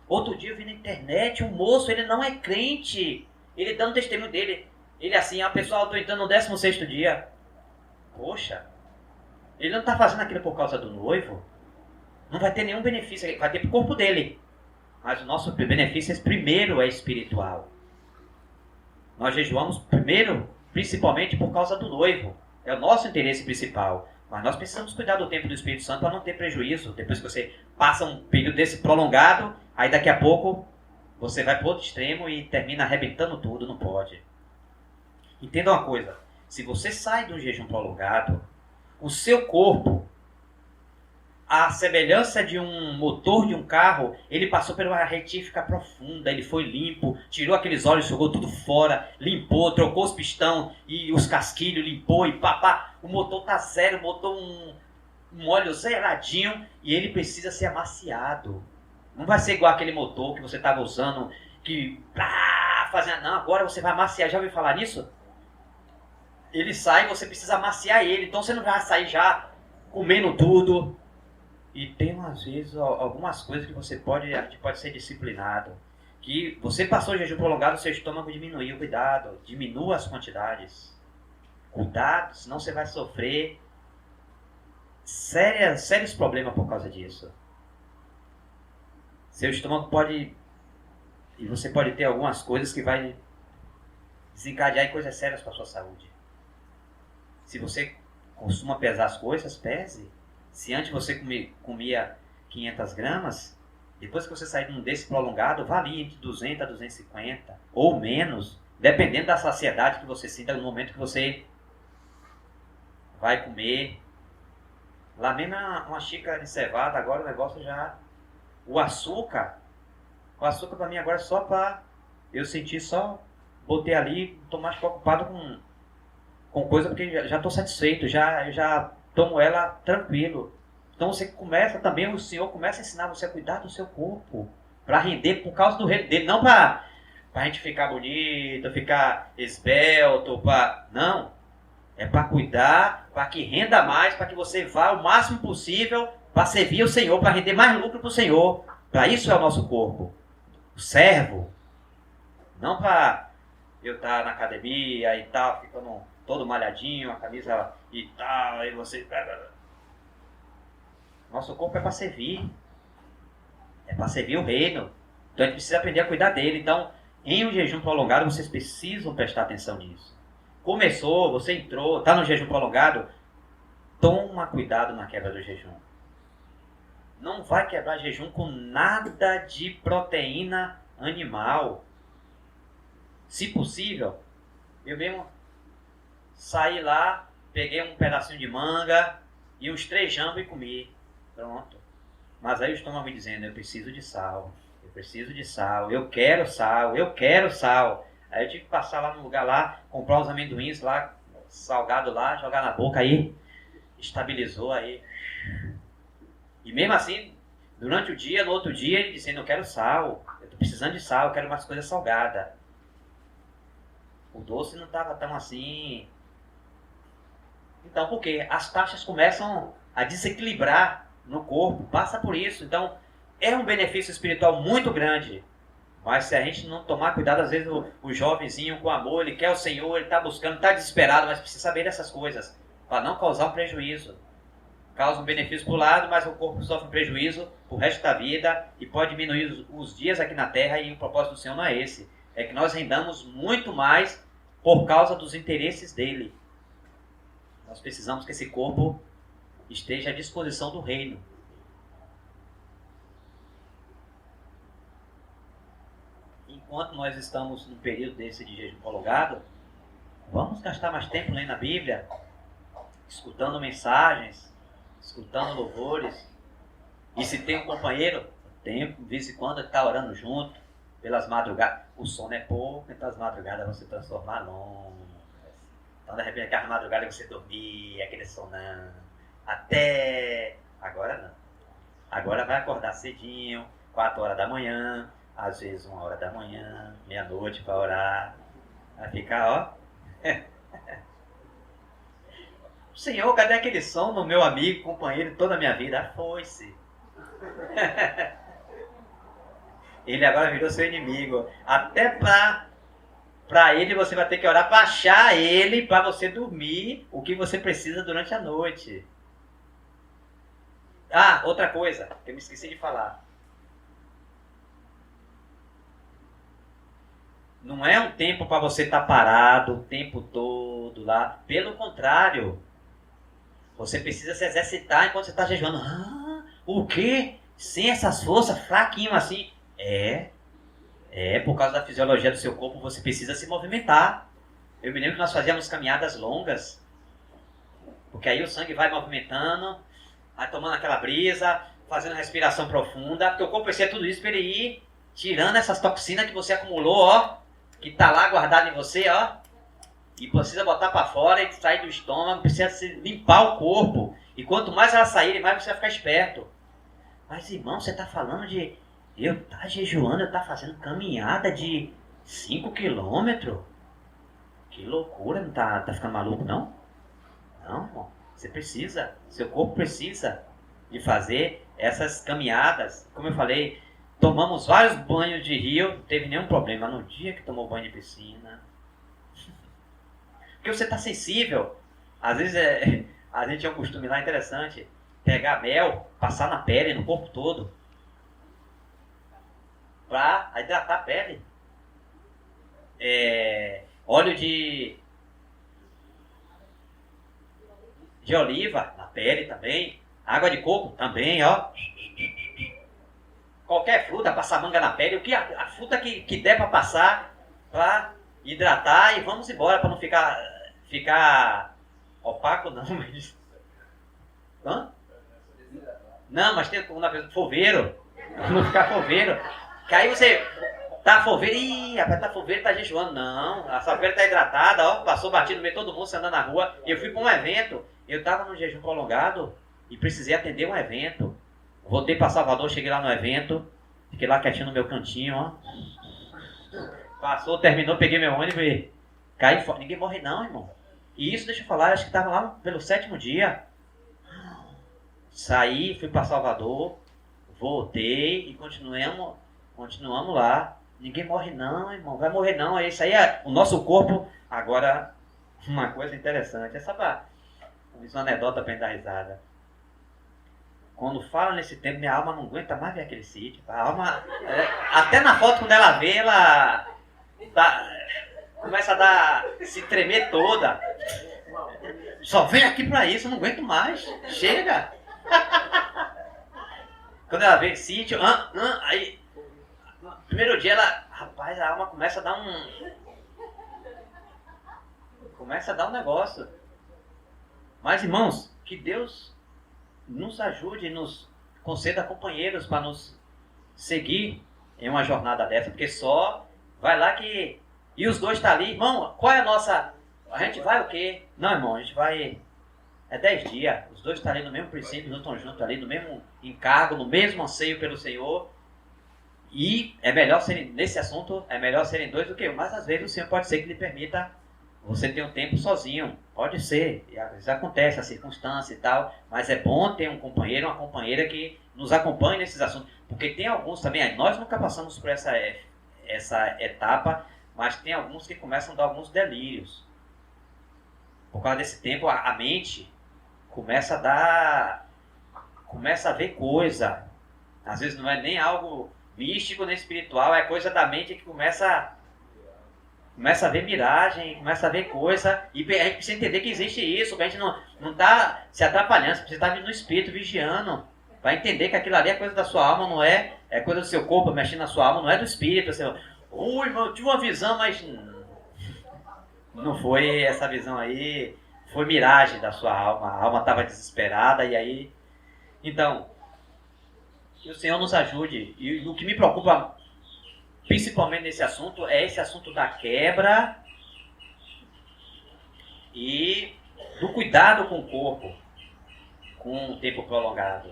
Outro dia eu vi na internet um moço, ele não é crente, ele dando testemunho dele. Ele assim, pessoal, eu estou entrando no 16º dia. Poxa, ele não está fazendo aquilo por causa do noivo? Não vai ter nenhum benefício, vai ter para o corpo dele. Mas o nosso benefício primeiro é espiritual. Nós jejuamos primeiro, principalmente por causa do noivo. É o nosso interesse principal. Mas nós precisamos cuidar do tempo do Espírito Santo para não ter prejuízo. Depois que você passa um período desse prolongado, aí daqui a pouco você vai para o outro extremo e termina arrebentando tudo. Não pode. Entenda uma coisa. Se você sai de um jejum prolongado, o seu corpo, a semelhança de um motor de um carro, ele passou por uma retífica profunda, ele foi limpo, tirou aqueles óleos, jogou tudo fora, limpou, trocou os pistão e os casquilhos, limpou e papá. O motor tá zero, botou um óleo zeradinho e ele precisa ser amaciado. Não vai ser igual aquele motor que você estava usando, que fazendo. Não, agora você vai amaciar. Já ouviu falar nisso? Ele sai, você precisa amaciar ele, então você não vai sair já comendo tudo. E tem, às vezes, algumas coisas que você pode ser disciplinado. Que você passou o jejum prolongado, seu estômago diminuiu. Cuidado, diminua as quantidades. Cuidado, senão você vai sofrer sérios problemas por causa disso. Seu estômago pode... E você pode ter algumas coisas que vai desencadear em coisas sérias para a sua saúde. Se você costuma pesar as coisas, pese. Se antes você comia 500 gramas, depois que você sair de um desse prolongado, valia entre 200 a 250, ou menos, dependendo da saciedade que você sinta no momento que você vai comer. Lá mesmo uma xícara de cevada, agora o negócio já... O açúcar para mim agora é só para eu sentir só, botei ali, não tô mais preocupado com coisa, porque já estou satisfeito, eu já tomo ela tranquilo. Então você começa também, o Senhor começa a ensinar você a cuidar do seu corpo, para render por causa do reino dele, não para a gente ficar bonito, ficar esbelto, não. É para cuidar, para que renda mais, para que você vá o máximo possível para servir o Senhor, para render mais lucro para o Senhor. Para isso é o nosso corpo. O servo. Não para eu estar na academia e tal, ficando todo malhadinho, a camisa e tal, aí você... Nosso corpo é para servir. É para servir o reino. Então a gente precisa aprender a cuidar dele. Então, em um jejum prolongado, vocês precisam prestar atenção nisso. Começou, você entrou, está no jejum prolongado, toma cuidado na quebra do jejum. Não vai quebrar jejum com nada de proteína animal. Se possível, eu mesmo saí lá, peguei um pedacinho de manga e uns 3 jambos e comi. Pronto. Mas aí o estômago me dizendo, eu preciso de sal, eu quero sal. Aí eu tive que passar lá no lugar lá, comprar uns amendoins lá, salgado lá, jogar na boca, aí estabilizou aí. E mesmo assim, durante o dia, no outro dia, ele dizendo, eu quero sal, eu tô precisando de sal, eu quero umas coisas salgadas. O doce não estava tão assim. Então, por quê? As taxas começam a desequilibrar no corpo, passa por isso. Então, é um benefício espiritual muito grande. Mas se a gente não tomar cuidado, às vezes o jovenzinho com amor, ele quer o Senhor, ele está buscando, está desesperado, mas precisa saber dessas coisas, para não causar um prejuízo. Causa um benefício para o lado, mas o corpo sofre um prejuízo para o resto da vida e pode diminuir os dias aqui na Terra, e o propósito do Senhor não é esse. É que nós rendamos muito mais por causa dos interesses dele. Nós precisamos que esse corpo esteja à disposição do reino. Enquanto nós estamos num período desse de jejum prolongado, vamos gastar mais tempo lendo a Bíblia. escutando mensagens, escutando louvores. E se tem um companheiro, tem, de vez em quando ele está orando junto, pelas madrugadas. O sono é pouco, então as madrugadas vão se transformar longas. Então, de repente, aquela madrugada que você dormia, aquele sonão, até... Agora não. Agora vai acordar cedinho, 4 horas da manhã, às vezes 1 hora da manhã, meia-noite para orar. Vai ficar, ó. Senhor, cadê aquele som no meu amigo, companheiro, toda a minha vida? Ah, foi-se. Ele agora virou seu inimigo. Até para ele você vai ter que orar para achar ele, para você dormir o que você precisa durante a noite. Ah, outra coisa que eu me esqueci de falar. Não é um tempo para você estar parado o tempo todo lá. Pelo contrário, você precisa se exercitar enquanto você está jejuando. Ah, o quê? Sem essas forças, fraquinho assim? Por causa da fisiologia do seu corpo, você precisa se movimentar. Eu me lembro que nós fazíamos caminhadas longas, porque aí o sangue vai movimentando, vai tomando aquela brisa, fazendo respiração profunda, porque o corpo precisa tudo isso para ele ir tirando essas toxinas que você acumulou, ó, que tá lá guardado em você, ó, e precisa botar para fora e sair do estômago, precisa limpar o corpo. E quanto mais ela sair, mais você vai ficar esperto. Mas, irmão, você tá falando de eu tá jejuando, eu tá fazendo caminhada de 5 quilômetros? Que loucura, não tá ficando maluco, não? Não, irmão. Você precisa, seu corpo precisa de fazer essas caminhadas. Como eu falei, tomamos vários banhos de rio, não teve nenhum problema. No dia que tomou banho de piscina, porque você está sensível. Às vezes a gente tem um costume lá interessante, pegar mel, passar na pele, no corpo todo, para hidratar a pele. Óleo de oliva na pele também. Água de coco também, ó. Qualquer fruta, passar manga na pele. A fruta que der para passar para hidratar e vamos embora para não ficar opaco, não. Mas... Hã? Não, mas tem folveiro. Não ficar folveiro. Que aí você tá folveiro. Ih, rapaz, tá folveiro, tá jejuando. Não, a sua pele tá hidratada, ó. Passou batido no meio, todo mundo, você andando na rua. Eu fui para um evento. Eu estava num jejum prolongado e precisei atender um evento. Voltei para Salvador, cheguei lá no evento, fiquei lá quietinho no meu cantinho, ó. Passou, terminou, peguei meu ônibus e caí fora. Ninguém morre não, irmão. E isso, deixa eu falar, acho que estava lá pelo 7º dia. Saí, fui para Salvador, voltei e continuamos lá. Ninguém morre não, irmão, vai morrer não. Isso aí é o nosso corpo. Agora, uma coisa interessante, uma anedota para dar risada. Quando fala nesse tempo, minha alma não aguenta mais ver aquele sítio. A alma, até na foto quando ela vê, ela começa se tremer toda. Só vem aqui para isso, eu não aguento mais. Chega. Quando ela vê sítio, aí, primeiro dia rapaz, a alma começa a dar um negócio. Mas, irmãos, que Deus nos ajude e nos conceda companheiros para nos seguir em uma jornada dessa, porque só vai lá que... E os dois estão ali, irmão, qual é a nossa... A gente vai o quê? Não, irmão, a gente vai... 10 dias, os dois estão ali no mesmo princípio, não estão juntos ali, no mesmo encargo, no mesmo anseio pelo Senhor. E é melhor serem, nesse assunto, é melhor serem 2 do que 1. Mas às vezes o Senhor pode ser que lhe permita você ter um tempo sozinho. Pode ser, e às vezes acontece a circunstância e tal, mas é bom ter um companheiro, uma companheira que nos acompanhe nesses assuntos. Porque tem alguns também, nós nunca passamos por essa etapa, mas tem alguns que começam a dar alguns delírios. Por causa desse tempo, a mente começa a ver coisa. Às vezes não é nem algo místico nem espiritual, é coisa da mente que começa a ver miragem, começa a ver coisa, e a gente precisa entender que existe isso, que a gente não está se atrapalhando, você precisa estar no espírito vigiando, para entender que aquilo ali é coisa da sua alma, não é coisa do seu corpo mexendo na sua alma, não é do espírito. Assim, irmão, eu tive uma visão, mas não foi essa visão aí, Foi miragem da sua alma. A alma estava desesperada e aí... Então, que o Senhor nos ajude. E o que me preocupa, principalmente nesse assunto, é esse assunto da quebra e do cuidado com o corpo, com o tempo prolongado.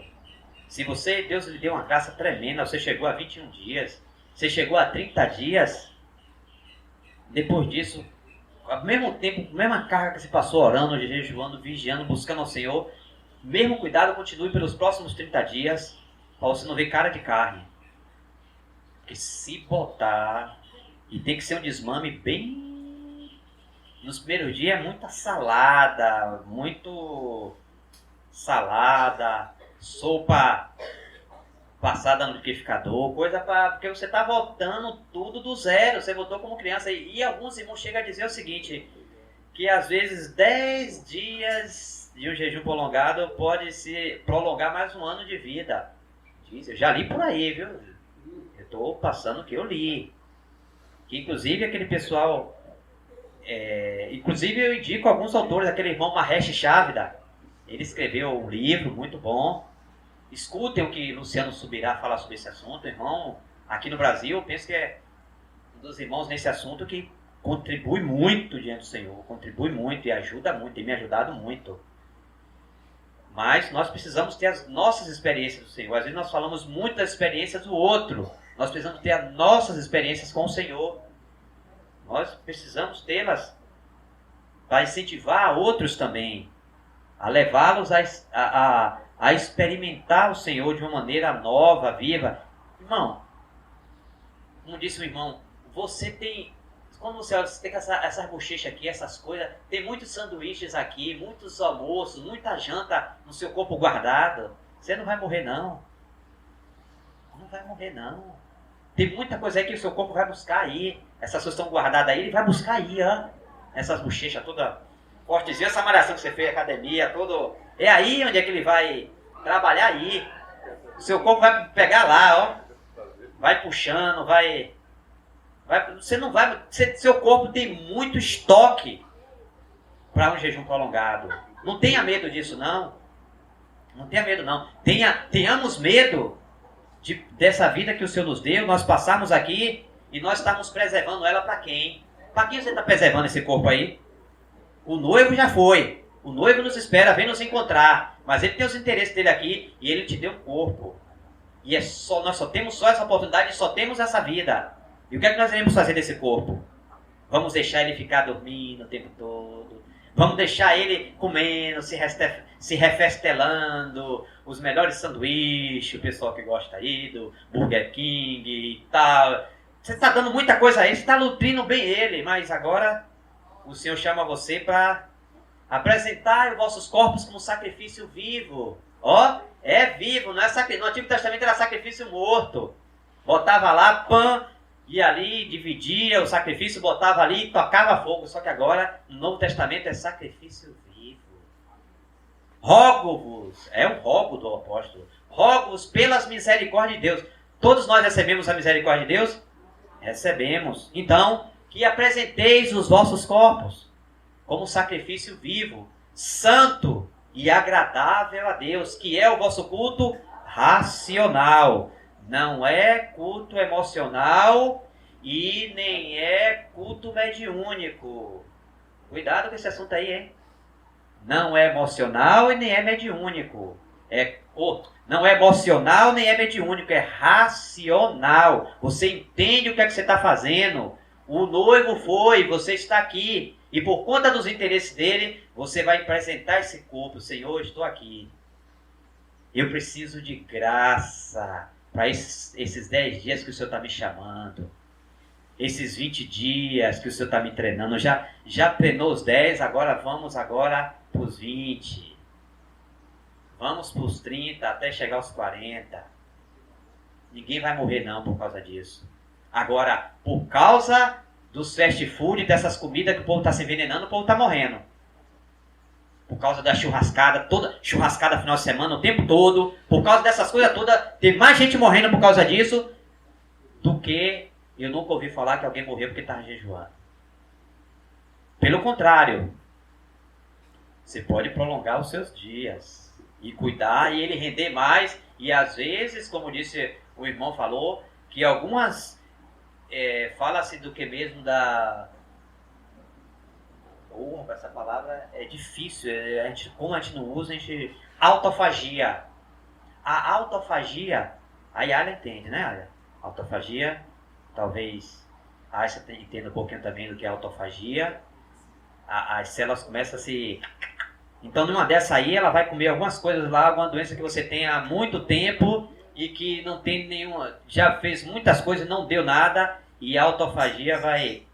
Se Deus lhe deu uma graça tremenda, você chegou a 21 dias, você chegou a 30 dias, depois disso, ao mesmo tempo, a mesma carga que você passou orando, jejuando, vigiando, buscando ao Senhor, mesmo cuidado continue pelos próximos 30 dias, para você não ver cara de carne. Porque se botar, e tem que ser um desmame bem... Nos primeiros dias é muita salada, sopa passada no liquidificador, porque você está voltando tudo do zero, você voltou como criança. E alguns irmãos chegam a dizer o seguinte, que às vezes 10 dias de um jejum prolongado pode se prolongar mais um ano de vida. Eu já li por aí, viu? Eu estou passando o que eu li. Que inclusive aquele pessoal... inclusive eu indico alguns autores, aquele irmão Mahesh Chavda, ele escreveu um livro muito bom. Escutem o que Luciano Subirá fala sobre esse assunto, irmão. Aqui no Brasil, eu penso que é um dos irmãos nesse assunto que contribui muito diante do Senhor, contribui muito e ajuda muito, tem me ajudado muito. Mas nós precisamos ter as nossas experiências do Senhor. Às vezes nós falamos muito das experiências do outro. Nós precisamos ter as nossas experiências com o Senhor. Nós precisamos tê-las para incentivar outros também, a levá-los a experimentar o Senhor de uma maneira nova, viva. Irmão, como disse o irmão, você tem... Quando você tem essas bochechas aqui, essas coisas, tem muitos sanduíches aqui, muitos almoços, muita janta no seu corpo guardado. Você não vai morrer, não. Não vai morrer, não. Tem muita coisa aí que o seu corpo vai buscar aí. Essas coisas estão guardadas aí, ele vai buscar aí, ó. Essas bochechas toda fortezinha, essa malhação que você fez, academia, todo... É aí onde é que ele vai trabalhar aí. O seu corpo vai pegar lá, ó. Vai puxando, você não vai... Seu corpo tem muito estoque para um jejum prolongado. Não tenha medo disso, não. Não tenha medo, não. Tenhamos medo dessa vida que o Senhor nos deu, nós passarmos aqui e nós estamos preservando ela para quem? Para quem você está preservando esse corpo aí? O noivo já foi. O noivo nos espera, vem nos encontrar. Mas ele tem os interesses dele aqui e ele te deu o corpo. E nós só temos essa oportunidade e só temos essa vida. E o que é que nós iremos fazer desse corpo? Vamos deixar ele ficar dormindo o tempo todo. Vamos deixar ele comendo, se refestelando, os melhores sanduíches, o pessoal que gosta aí do Burger King e tal. Você está dando muita coisa a ele, você está nutrindo bem ele, mas agora o Senhor chama você para apresentar os vossos corpos como sacrifício vivo. Ó, é vivo, não é sacrifício. No Antigo Testamento era sacrifício morto. Botava lá, e ali dividia o sacrifício, botava ali e tocava fogo. Só que agora, no Novo Testamento, é sacrifício vivo. Rogo-vos, é um rogo do apóstolo, rogo-vos pelas misericórdias de Deus. Todos nós recebemos a misericórdia de Deus? Recebemos. Então, que apresenteis os vossos corpos como sacrifício vivo, santo e agradável a Deus, que é o vosso culto racional. Não é culto emocional e nem é culto mediúnico. Cuidado com esse assunto aí, hein? Não é emocional e nem é mediúnico. Não é emocional nem é mediúnico, é racional. Você entende o que é que você está fazendo. O noivo foi, você está aqui. E por conta dos interesses dele, você vai apresentar esse corpo. Senhor, estou aqui. Eu preciso de graça para esses 10 dias que o Senhor está me chamando. Esses 20 dias que o Senhor está me treinando. Já treinou os 10, agora vamos para os 20. Vamos para os 30 até chegar aos 40. Ninguém vai morrer não por causa disso. Agora, por causa dos fast food, dessas comidas que o povo está se envenenando, o povo está morrendo. Por causa da churrascada, toda churrascada final de semana, o tempo todo. Por causa dessas coisas todas, tem mais gente morrendo por causa disso do que eu nunca ouvi falar que alguém morreu porque estava jejuando. Pelo contrário, Você pode prolongar os seus dias e cuidar e ele render mais. E às vezes, como disse o irmão falou, que algumas fala-se do que mesmo da... essa palavra é difícil, como a gente não usa, autofagia. A autofagia, a Yara entende, né, Yara? Autofagia, talvez a Aisha entenda um pouquinho também do que é autofagia. As células começam a se... Então, numa dessa aí, ela vai comer algumas coisas lá, alguma doença que você tem há muito tempo e que não tem nenhuma... Já fez muitas coisas e não deu nada, e a autofagia vai...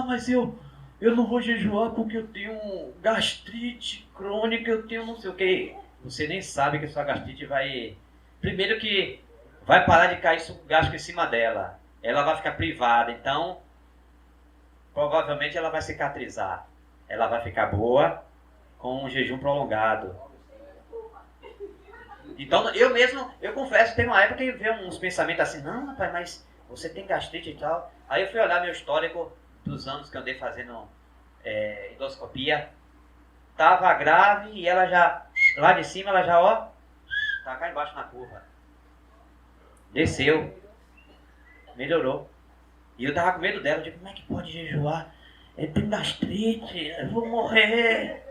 mas eu não vou jejuar porque eu tenho gastrite crônica, eu tenho não sei o que. Você nem sabe que a sua gastrite vai... Primeiro que vai parar de cair suco gástrico em cima dela. Ela vai ficar privada, então provavelmente ela vai cicatrizar. Ela vai ficar boa com um jejum prolongado. Então eu confesso, tem uma época que veio uns pensamentos assim, não, rapaz, mas você tem gastrite e tal. Aí eu fui olhar meu histórico dos anos que eu andei fazendo endoscopia. Tava grave e ela já, lá de cima, ela já, tá cá embaixo na curva. Desceu. Melhorou. E eu tava com medo dela, eu digo, como é que pode jejuar? Ele tem gastrite, eu vou morrer.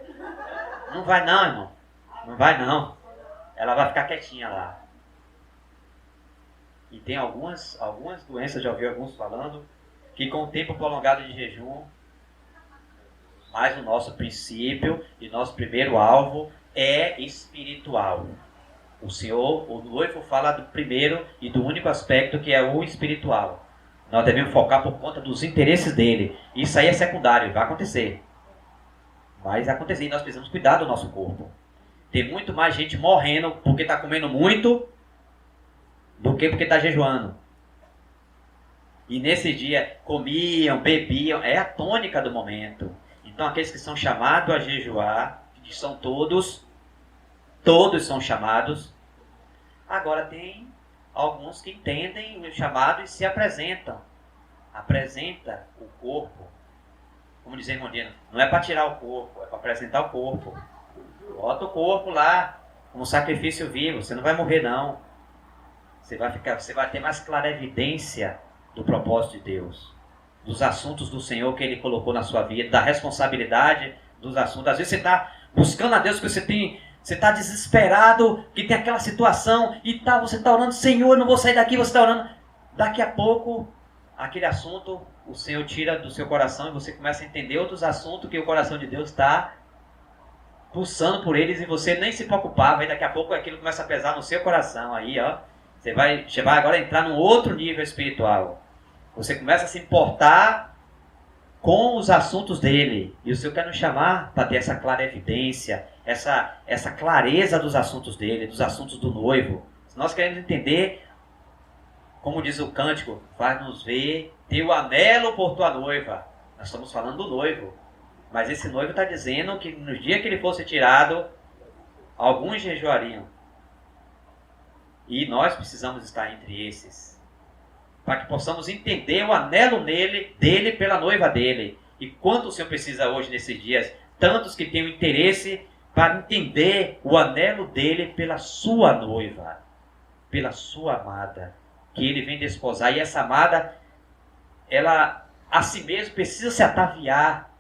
Não vai não, irmão. Não vai não. Ela vai ficar quietinha lá. E tem algumas doenças, já ouvi alguns falando, que com o tempo prolongado de jejum, mas o nosso princípio e nosso primeiro alvo é espiritual. O noivo fala do primeiro e do único aspecto que é o espiritual. Nós devemos focar por conta dos interesses dele. Isso aí é secundário, vai acontecer. Vai acontecer e nós precisamos cuidar do nosso corpo. Tem muito mais gente morrendo porque está comendo muito do que porque está jejuando. E nesse dia comiam, bebiam, é a tônica do momento. Então aqueles que são chamados a jejuar, que são todos são chamados. Agora tem alguns que entendem o chamado e se apresentam. Apresenta o corpo. Como dizia Mondino, não é para tirar o corpo, é para apresentar o corpo. Bota o corpo lá como sacrifício vivo, você não vai morrer não. Você vai ter mais clarevidência do propósito de Deus, dos assuntos do Senhor que Ele colocou na sua vida, da responsabilidade dos assuntos. Às vezes você está buscando a Deus porque você está desesperado, que tem aquela situação e tal, você está orando, Senhor, eu não vou sair daqui, você está orando. Daqui a pouco, aquele assunto, o Senhor tira do seu coração e você começa a entender outros assuntos que o coração de Deus está pulsando por eles e você nem se preocupava, e daqui a pouco aquilo começa a pesar no seu coração. Aí, você vai agora entrar num outro nível espiritual. Você começa a se importar com os assuntos dele. E o Senhor quer nos chamar para ter essa clarevidência, essa clareza dos assuntos dele, dos assuntos do noivo. Se nós queremos entender, como diz o cântico, faz-nos ver teu anelo por tua noiva. Nós estamos falando do noivo. Mas esse noivo está dizendo que no dia que ele fosse tirado, alguns jejuariam. E nós precisamos estar entre esses, para que possamos entender o anelo dele pela noiva dele. E quanto o Senhor precisa hoje nesses dias, tantos que têm o interesse para entender o anelo dele pela sua noiva, pela sua amada, que ele vem desposar. E essa amada, ela a si mesma precisa se ataviar.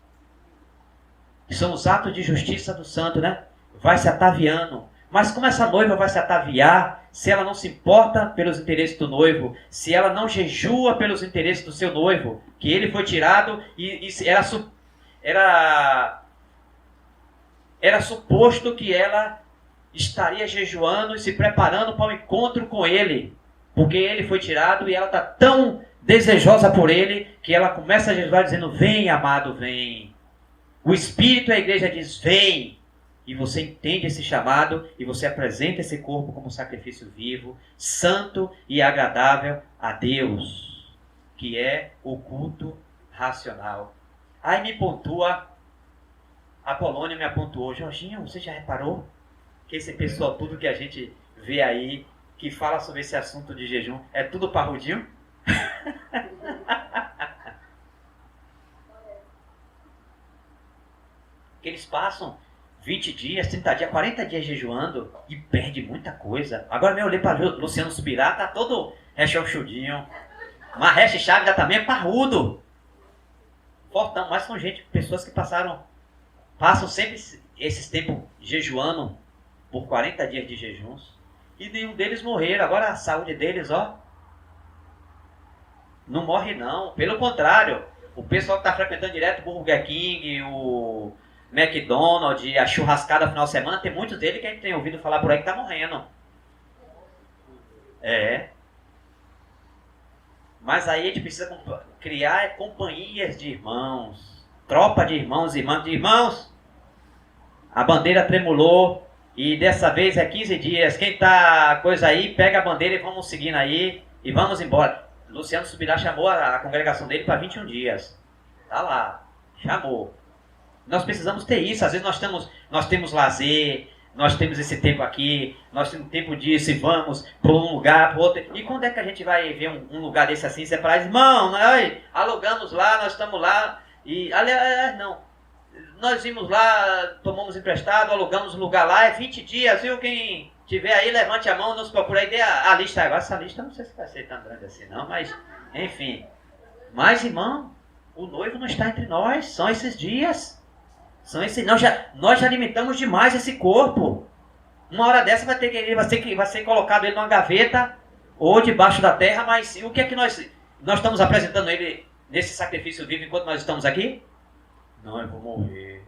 São os atos de justiça do santo, né? Vai se ataviando. Mas como essa noiva vai se ataviar se ela não se importa pelos interesses do noivo, se ela não jejua pelos interesses do seu noivo, que ele foi tirado e era suposto que ela estaria jejuando e se preparando para o encontro com ele, porque ele foi tirado e ela está tão desejosa por ele que ela começa a jejuar dizendo, vem amado, vem. O Espírito e a igreja diz, vem. E você entende esse chamado e você apresenta esse corpo como sacrifício vivo, santo e agradável a Deus, que é o culto racional. Aí me pontua, a Polônia me apontou, Jorginho, você já reparou que esse pessoal, tudo que a gente vê aí, que fala sobre esse assunto de jejum, é tudo parrudinho? Aqueles passam 20 dias, 30 dias, 40 dias jejuando e perde muita coisa. Agora eu olhei para o Luciano Subirá, tá todo rechonchudinho. Mahesh Chavda também é parrudo. Fortão, mas são pessoas que passam sempre esses tempos jejuando por 40 dias de jejuns. E nenhum deles morreram. Agora a saúde deles, não morre não. Pelo contrário, o pessoal que está frequentando direto o Burger King, o McDonald's, a churrascada no final de semana, tem muitos deles que a gente tem ouvido falar por aí que tá morrendo. Mas aí a gente precisa criar companhias de irmãos, tropa de irmãos e irmãs. De irmãos, a bandeira tremulou e dessa vez é 15 dias. Quem tá coisa aí, pega a bandeira e vamos seguindo aí e vamos embora. Luciano Subirá chamou a congregação dele para 21 dias. Tá lá, chamou. Nós precisamos ter isso. Às vezes nós temos lazer, nós temos esse tempo aqui, nós temos tempo disso e vamos para um lugar, para outro. E quando é que a gente vai ver um lugar desse assim, separado? Irmão, nós alugamos lá, nós estamos lá. E, aliás, não. Nós vimos lá, tomamos emprestado, alugamos um lugar lá, é 20 dias, viu? Quem tiver aí, levante a mão, nos procura aí, dê a lista. Agora essa lista não sei se vai ser tão grande assim não, mas, enfim. Mas, irmão, o noivo não está entre nós, são esses dias. Nós já limitamos demais esse corpo. Uma hora dessa vai ser colocado ele numa gaveta ou debaixo da terra, mas o que é que nós estamos apresentando ele nesse sacrifício vivo enquanto nós estamos aqui? Não, eu vou morrer.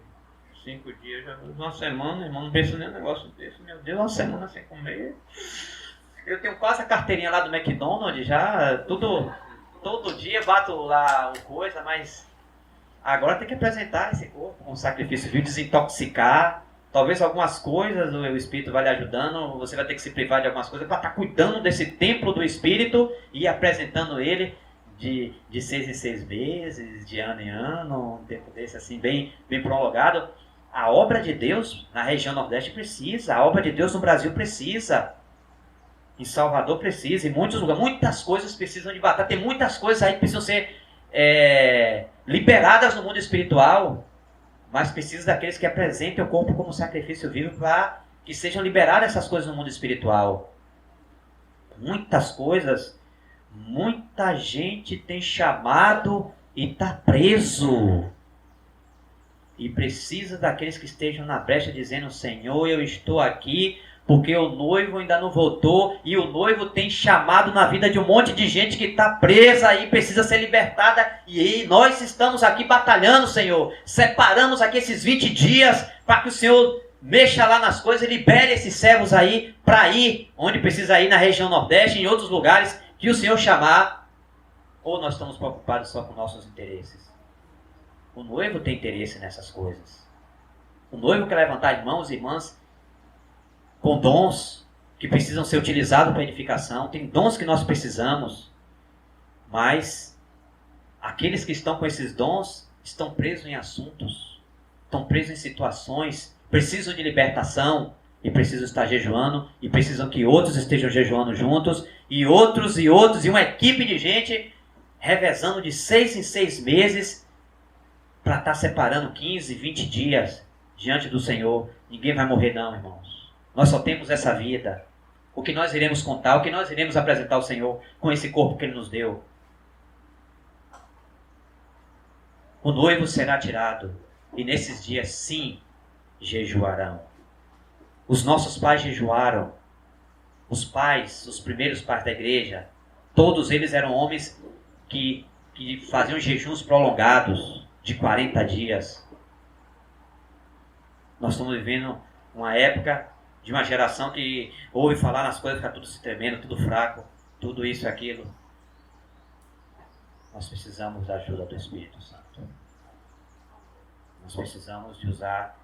5 dias, uma semana, irmão, não penso nem um negócio desse. Meu Deus, uma semana sem comer. Eu tenho quase a carteirinha lá do McDonald's já, todo dia bato lá o coisa, mas agora tem que apresentar esse corpo com sacrifício vivo, desintoxicar. Talvez algumas coisas o Espírito vai lhe ajudando, você vai ter que se privar de algumas coisas para estar cuidando desse templo do Espírito e apresentando ele de 6 em 6 meses, de ano em ano, um tempo desse assim, bem prolongado. A obra de Deus na região Nordeste precisa, a obra de Deus no Brasil precisa, em Salvador precisa, em muitos lugares, muitas coisas precisam de batalha, tem muitas coisas aí que precisam ser liberadas no mundo espiritual, mas precisa daqueles que apresentem o corpo como sacrifício vivo para que sejam liberadas essas coisas no mundo espiritual. Muitas coisas, muita gente tem chamado e está preso. E precisa daqueles que estejam na brecha dizendo: Senhor, eu estou aqui porque o noivo ainda não voltou e o noivo tem chamado na vida de um monte de gente que está presa e precisa ser libertada. E nós estamos aqui batalhando, Senhor. Separamos aqui esses 20 dias para que o Senhor mexa lá nas coisas e libere esses servos aí para ir onde precisa ir, na região Nordeste e em outros lugares que o Senhor chamar. Ou nós estamos preocupados só com nossos interesses? O noivo tem interesse nessas coisas. O noivo quer levantar irmãos e irmãs com dons que precisam ser utilizados para edificação. Tem dons que nós precisamos, mas aqueles que estão com esses dons estão presos em assuntos, estão presos em situações, precisam de libertação e precisam estar jejuando e precisam que outros estejam jejuando juntos e outros e uma equipe de gente revezando de 6 em 6 meses para estar separando 15, 20 dias diante do Senhor. Ninguém vai morrer não, irmãos. Nós só temos essa vida. O que nós iremos contar, o que nós iremos apresentar ao Senhor com esse corpo que Ele nos deu. O noivo será tirado e nesses dias sim jejuarão. Os nossos pais jejuaram. Os pais, os primeiros pais da igreja, todos eles eram homens que faziam jejuns prolongados de 40 dias. Nós estamos vivendo uma época de uma geração que ouve falar nas coisas, fica tudo se tremendo, tudo fraco, tudo isso e aquilo. Nós precisamos da ajuda do Espírito Santo. Nós precisamos de usar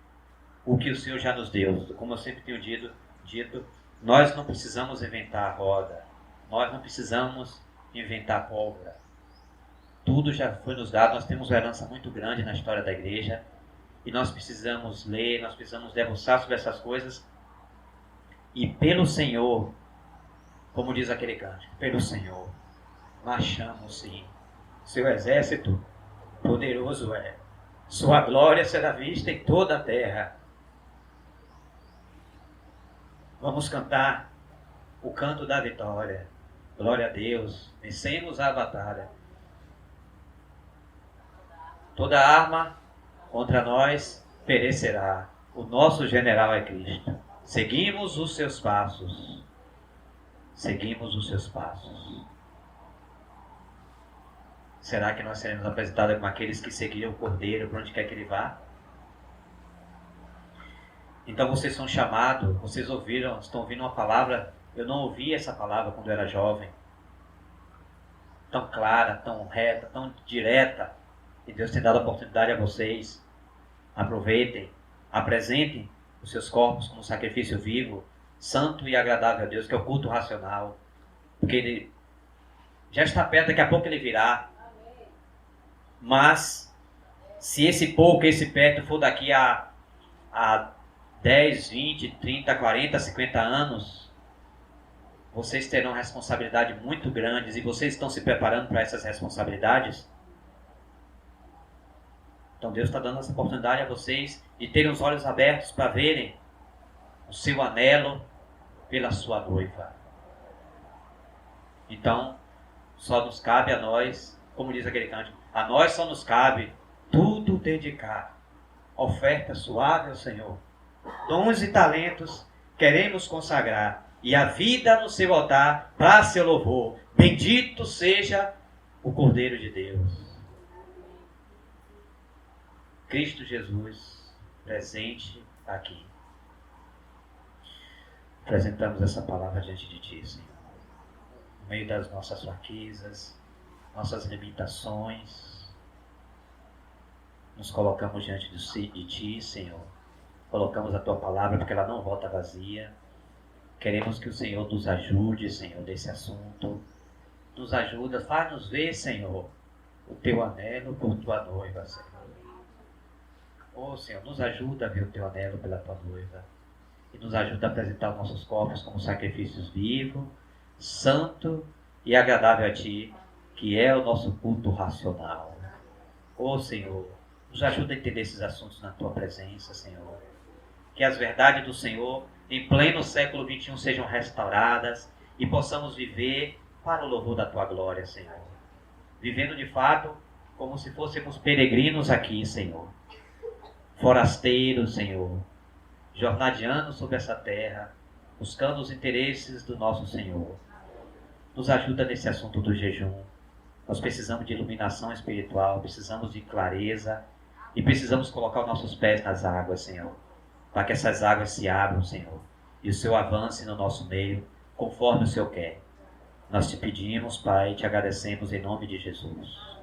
o que o Senhor já nos deu. Como eu sempre tenho dito, nós não precisamos inventar a roda. Nós não precisamos inventar pólvora. Tudo já foi nos dado, nós temos uma herança muito grande na história da igreja e nós precisamos ler, nós precisamos debruçar sobre essas coisas e pelo Senhor, como diz aquele cântico, pelo Senhor marchamos sim, seu exército poderoso é, Sua glória será vista em toda a terra. Vamos cantar o canto da vitória. Glória a Deus, vencemos a batalha. Toda arma contra nós perecerá. O nosso general é Cristo. Seguimos os seus passos. Seguimos os seus passos. Será que nós seremos apresentados como aqueles que seguiram o Cordeiro para onde quer que ele vá? Então vocês são chamados, vocês ouviram, estão ouvindo uma palavra. Eu não ouvi essa palavra quando eu era jovem. Tão clara, tão reta, tão direta. E Deus tem dado a oportunidade a vocês. Aproveitem, apresentem os seus corpos como sacrifício vivo, santo e agradável a Deus, que é o culto racional. Porque ele já está perto, daqui a pouco ele virá. Mas, se esse pouco, esse perto for daqui a 10, 20, 30, 40, 50 anos, vocês terão responsabilidades muito grandes e vocês estão se preparando para essas responsabilidades? Então Deus está dando essa oportunidade a vocês de terem os olhos abertos para verem o seu anelo pela sua noiva. Então, só nos cabe a nós, como diz aquele cântico, a nós só nos cabe tudo dedicar, oferta suave ao Senhor. Dons e talentos queremos consagrar, e a vida no seu altar para seu louvor. Bendito seja o Cordeiro de Deus. Cristo Jesus, presente aqui. Apresentamos essa palavra diante de Ti, Senhor. No meio das nossas fraquezas, nossas limitações, nos colocamos diante de Ti, Senhor. Colocamos a Tua palavra porque ela não volta vazia. Queremos que o Senhor nos ajude, Senhor, nesse assunto. Nos ajuda, faz-nos ver, Senhor, o Teu anelo por Tua noiva, Senhor. Oh, Senhor, nos ajuda a ver o Teu anelo pela Tua noiva. E nos ajuda a apresentar os nossos corpos como sacrifícios vivos, santo e agradável a Ti, que é o nosso culto racional. Oh, Senhor, nos ajuda a entender esses assuntos na Tua presença, Senhor. Que as verdades do Senhor, em pleno século XXI, sejam restauradas e possamos viver para o louvor da Tua glória, Senhor. Vivendo de fato como se fôssemos peregrinos aqui, Senhor. Forasteiros, Senhor. Jornadeando sobre essa terra, buscando os interesses do nosso Senhor. Nos ajuda nesse assunto do jejum. Nós precisamos de iluminação espiritual, precisamos de clareza e precisamos colocar os nossos pés nas águas, Senhor, para que essas águas se abram, Senhor, e o Senhor avance no nosso meio, conforme o Senhor quer. Nós te pedimos, Pai, e te agradecemos em nome de Jesus.